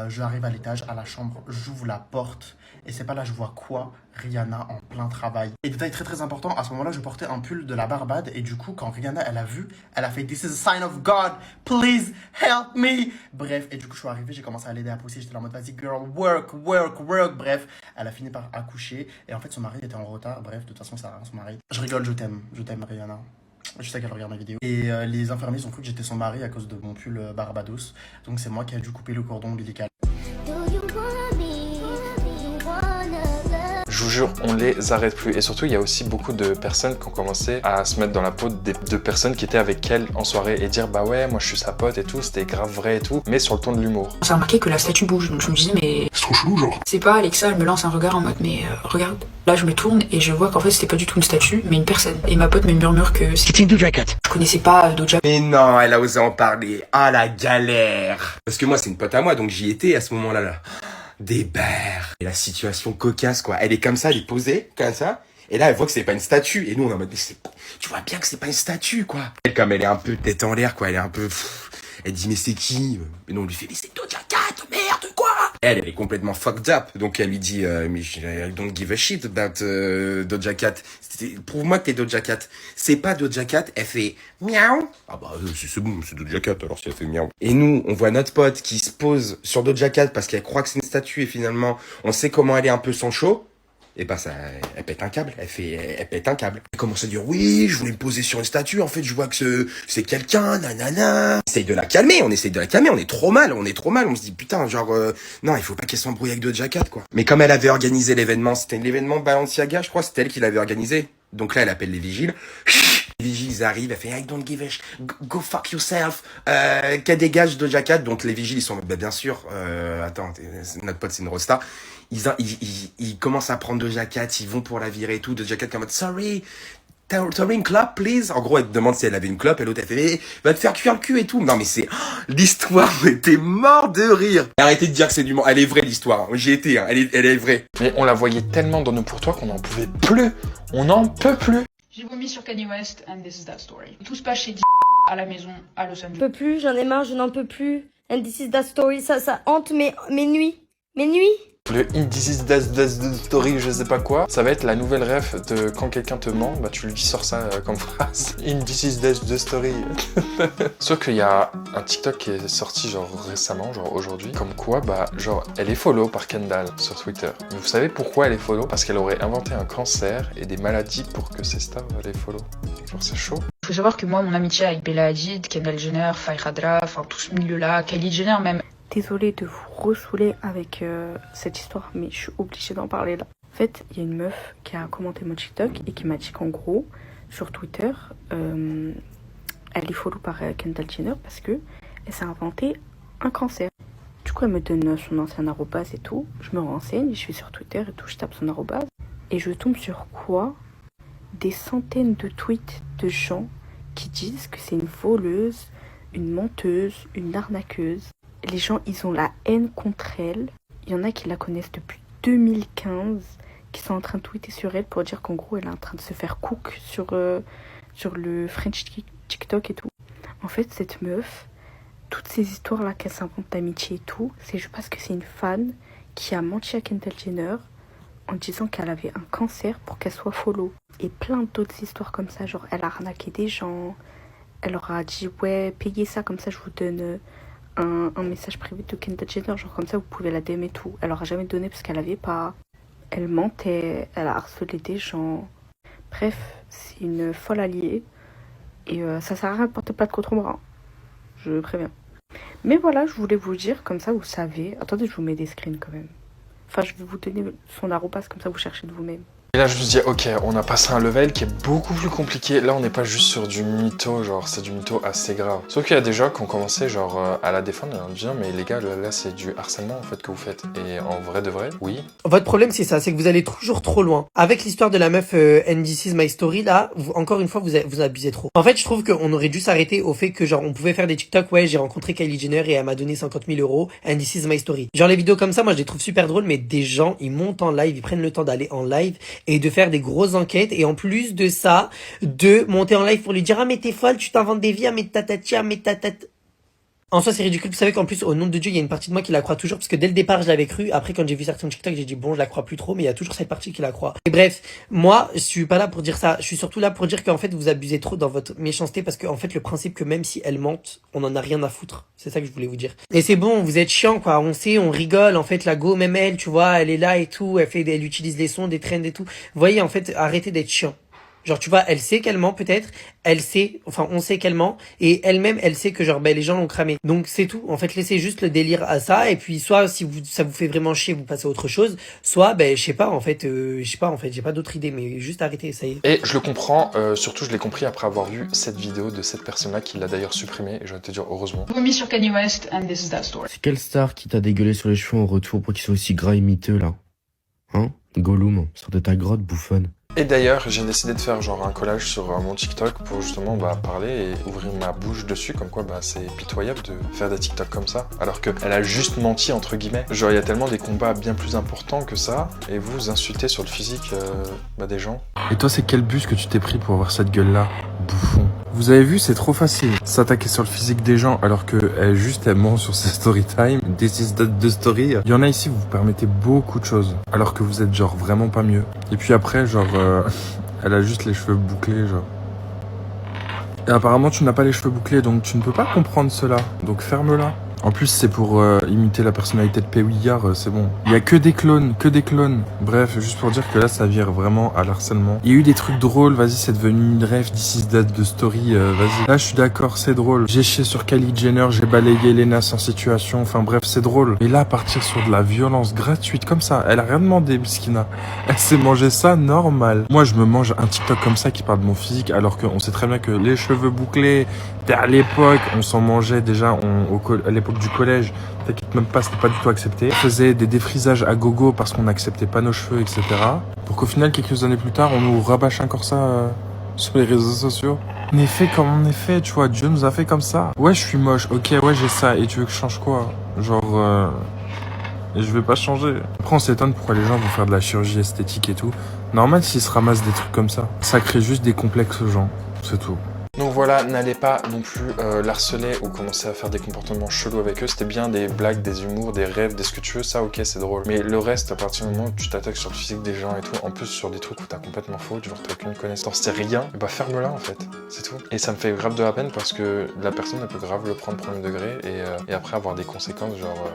Je arrive à l'étage, à la chambre, j'ouvre la porte, et c'est pas là, je vois quoi? Rihanna en plein travail. Et détail très très important, à ce moment-là, je portais un pull de la Barbade, et du coup, quand Rihanna, elle a vu, elle a fait « This is a sign of God, please help me !» Bref, et du coup, je suis arrivé, j'ai commencé à l'aider à pousser, j'étais en mode « Vas-y, girl, work !» Bref, elle a fini par accoucher, et en fait, son mari était en retard, bref, de toute façon, ça a rien, son mari. Je rigole, je t'aime Rihanna. Je sais qu'elle regarde ma vidéo. Et les infirmiers ont cru que j'étais son mari à cause de mon pull Barbados. Donc c'est moi qui ai dû couper le cordon ombilical. Je vous jure, on les arrête plus. Et surtout, il y a aussi beaucoup de personnes qui ont commencé à se mettre dans la peau de personnes qui étaient avec elle en soirée et dire bah ouais, moi je suis sa pote et tout, c'était grave vrai et tout, mais sur le ton de l'humour. J'ai remarqué que la statue bouge, donc je me dis mais... C'est trop chelou genre. C'est pas Alexa, elle me lance un regard en mode mais regarde. Là je me tourne et je vois qu'en fait c'était pas du tout une statue, mais une personne. Et ma pote me murmure que c'était une Doja Cat. Je connaissais pas Doja. Mais non, elle a osé en parler. Ah la galère. Parce que moi c'est une pote à moi, donc j'y étais à ce moment-là là. Des bères. Et la situation cocasse quoi. Elle est comme ça, elle est posée, comme ça. Et là elle voit que c'est pas une statue. Et nous on est en mode, mais tu vois bien que c'est pas une statue quoi. Elle comme elle est un peu tête en l'air quoi, elle est un peu... Elle dit mais c'est qui? Et nous on lui fait mais c'est Doja Cat, merde quoi. Elle est complètement fucked up. Donc elle lui dit mais I don't give a shit about Doja Cat. Prouve-moi que t'es Doja Cat. C'est pas Doja Cat, elle fait miaou. Ah bah c'est bon, c'est Doja Cat alors si elle fait miaou. Et nous on voit notre pote qui se pose sur Doja Cat parce qu'elle croit que c'est une statue et finalement on sait comment elle est un peu sans chaud. Et bah ça, elle pète un câble, elle pète un câble. Elle commence à dire oui, je voulais me poser sur une statue, en fait je vois que c'est quelqu'un, nanana. On essaye de la calmer, on est trop mal, on se dit putain genre, non il faut pas qu'elle s'embrouille avec Doja Cat quoi. Mais comme elle avait organisé l'événement, c'était l'événement Balenciaga je crois, c'était elle qui l'avait organisé. Donc là elle appelle les vigiles. Les vigiles ils arrivent, elle fait I don't give a shit, go fuck yourself, qu'elle dégage Doja Cat. Donc les vigiles ils sont bah bien sûr, attends, notre pote c'est une rosta. Ils commencent à prendre Doja Cat, ils vont pour la virer et tout. Doja Cat comme sorry, t'as une clope, please. En gros, elle te demande si elle avait une clope et l'autre elle fait mais va te faire cuire le cul et tout. Non mais c'est l'histoire, t'es mort de rire. Arrêtez de dire que c'est du mensonge. Elle est vraie l'histoire. J'y étais, hein. Elle est vraie. Mais on la voyait tellement dans nos pourtois qu'on n'en pouvait plus. On n'en peut plus. J'ai vomi sur Kanye West and this is that story. Tout se passe chez à la maison à Los Angeles. Je peux plus, j'en ai marre, je n'en peux plus. And this is that story, ça hante mes nuits. Le In This Is the Story, je sais pas quoi, ça va être la nouvelle ref de quand quelqu'un te ment, bah tu lui sors ça comme phrase. In This Is the Story. Sauf qu'il y a un TikTok qui est sorti genre récemment, genre aujourd'hui, comme quoi bah genre elle est follow par Kendall sur Twitter. Mais vous savez pourquoi elle est follow? Parce qu'elle aurait inventé un cancer et des maladies pour que ces stars les follow. Genre c'est chaud. Il faut savoir que moi, mon amitié avec Bella Hadid, Kendall Jenner, Fayradra, enfin tout ce milieu-là, Kylie Jenner même. Désolée de vous ressouler avec cette histoire, mais je suis obligée d'en parler là. En fait, il y a une meuf qui a commenté mon TikTok et qui m'a dit qu'en gros, sur Twitter, elle est follow par Kendall Jenner parce que elle s'est inventé un cancer. Du coup, elle me donne son ancien arrobase et tout. Je me renseigne, je vais sur Twitter et tout, je tape son arrobase. Et je tombe sur quoi? Des centaines de tweets de gens qui disent que c'est une voleuse, une menteuse, une arnaqueuse. Les gens, ils ont la haine contre elle. Il y en a qui la connaissent depuis 2015, qui sont en train de tweeter sur elle pour dire qu'en gros, elle est en train de se faire cook sur le French TikTok et tout. En fait, cette meuf, toutes ces histoires-là qu'elle s'invente d'amitié et tout, c'est juste parce que c'est une fan qui a menti à Kendall Jenner en disant qu'elle avait un cancer pour qu'elle soit follow. Et plein d'autres histoires comme ça, genre elle a arnaqué des gens, elle leur a dit ouais, payez ça, comme ça je vous donne un message privé de Kendall Jenner, genre comme ça vous pouvez la DM et tout. Elle leur a jamais donné parce qu'elle avait pas. Elle mentait, elle a harcelé des gens. Bref, c'est une folle alliée. Et ça sert à rien de porter plainte contre moi, hein. Je préviens. Mais voilà, je voulais vous dire, comme ça vous savez. Attendez, je vous mets des screens quand même. Enfin, je vais vous donner son arrobase, comme ça vous cherchez de vous-même. Et là je me suis dit ok, on a passé un level qui est beaucoup plus compliqué. Là on n'est pas juste sur du mytho, genre c'est du mytho assez grave. Sauf qu'il y a des gens qui ont commencé genre à la défendre et à dire mais les gars là c'est du harcèlement en fait que vous faites. Et en vrai de vrai, oui. Votre problème c'est ça, c'est que vous allez toujours trop loin. Avec l'histoire de la meuf And This Is My Story là, encore une fois vous abusez trop. En fait je trouve qu'on aurait dû s'arrêter au fait que genre on pouvait faire des TikTok, ouais j'ai rencontré Kylie Jenner et elle m'a donné 50 000 €, And This Is My Story. Genre les vidéos comme ça moi je les trouve super drôles, mais des gens ils montent en live, ils prennent le temps d'aller en live et de faire des grosses enquêtes, et en plus de ça, de monter en live pour lui dire ah mais t'es folle, tu t'inventes des vies, ah mais tatati, ah mais tatati. En soi c'est ridicule, vous savez qu'en plus au nom de Dieu il y a une partie de moi qui la croit toujours, parce que dès le départ je l'avais cru, après quand j'ai vu certains TikTok j'ai dit bon je la crois plus trop, mais il y a toujours cette partie qui la croit. Et bref, moi je suis pas là pour dire ça, je suis surtout là pour dire qu'en fait vous abusez trop dans votre méchanceté, parce que en fait le principe que même si elle mente, on en a rien à foutre, c'est ça que je voulais vous dire. Et c'est bon, vous êtes chiant quoi, on sait, on rigole, en fait la go même elle, tu vois, elle est là et tout, elle utilise des sons, des trends et tout. Vous voyez en fait, arrêtez d'être chiant. Genre tu vois, elle sait qu'elle ment peut-être, elle sait, enfin on sait qu'elle ment, et elle-même elle sait que genre ben les gens l'ont cramé. Donc c'est tout, en fait laissez juste le délire à ça, et puis soit si ça vous fait vraiment chier vous passez à autre chose, soit ben je sais pas en fait, j'ai pas d'autre idée, mais juste arrêtez, ça y est. Et je le comprends, surtout je l'ai compris après avoir vu cette vidéo de cette personne-là qui l'a d'ailleurs supprimée, et je vais te dire heureusement. Vomi sur Kanye West and this is that story. C'est quelle star qui t'a dégueulé sur les cheveux en retour pour qu'ils soient aussi gras et miteux là? Hein? Gollum, sors de ta grotte bouffonne. Et d'ailleurs, j'ai décidé de faire genre un collage sur mon TikTok pour justement parler et ouvrir ma bouche dessus, comme quoi c'est pitoyable de faire des TikTok comme ça, alors qu'elle a juste menti entre guillemets. Genre il y a tellement des combats bien plus importants que ça, et vous insultez sur le physique des gens. Et toi, c'est quel bus que tu t'es pris pour avoir cette gueule-là, bouffon? Vous avez vu, c'est trop facile. S'attaquer sur le physique des gens alors que elle ment sur ses story time, de story. Il y en a ici, vous vous permettez beaucoup de choses, alors que vous êtes genre vraiment pas mieux. Et puis après, genre, elle a juste les cheveux bouclés, genre. Et apparemment, tu n'as pas les cheveux bouclés, donc tu ne peux pas comprendre cela. Donc ferme-la. En plus, c'est pour imiter la personnalité de Péouillard, c'est bon. Il y a que des clones, que des clones. Bref, juste pour dire que là, ça vire vraiment à l'harcèlement. Il y a eu des trucs drôles, vas-y, c'est devenu une rêve d'ici date de story, vas-y. Là, je suis d'accord, c'est drôle. J'ai chié sur Kylie Jenner, j'ai balayé Lena sans situation, enfin bref, c'est drôle. Mais là, partir sur de la violence gratuite comme ça, elle a rien demandé, Miskina. Elle s'est mangé ça normal. Moi, je me mange un TikTok comme ça qui parle de mon physique, alors qu'on sait très bien que les cheveux bouclés, à l'époque, on s'en mangeait déjà à l'époque du collège, t'inquiète même pas, c'était pas du tout accepté. On faisait des défrisages à gogo parce qu'on n'acceptait pas nos cheveux, etc. Pour qu'au final, quelques années plus tard, on nous rabâche encore ça sur les réseaux sociaux. On est fait comme on est fait, tu vois, Dieu nous a fait comme ça. Ouais, je suis moche, ok, ouais, j'ai ça, et tu veux que je change quoi? Genre, et je vais pas changer. Après, on s'étonne pourquoi les gens vont faire de la chirurgie esthétique et tout. Normal s'ils se ramassent des trucs comme ça. Ça crée juste des complexes aux gens, c'est tout. Donc voilà, n'allez pas non plus l'harceler ou commencer à faire des comportements chelous avec eux. C'était bien des blagues, des humours, des rêves, des ce que tu veux, ça ok c'est drôle. Mais le reste, à partir du moment où tu t'attaques sur le physique des gens et tout, en plus sur des trucs où t'as complètement faux, genre t'as aucune connaissance, c'est rien, et bah ferme-la en fait, c'est tout. Et ça me fait grave de la peine parce que la personne elle peut grave le prendre premier degré et après avoir des conséquences genre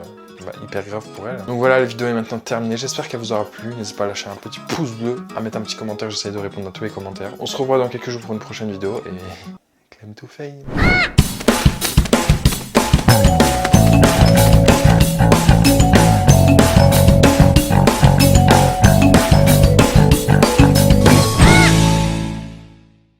hyper graves pour elle. Donc voilà, la vidéo est maintenant terminée, j'espère qu'elle vous aura plu. N'hésitez pas à lâcher un petit pouce bleu, à mettre un petit commentaire, j'essaie de répondre à tous les commentaires. On se revoit dans quelques jours pour une prochaine vidéo et... Claim to fame.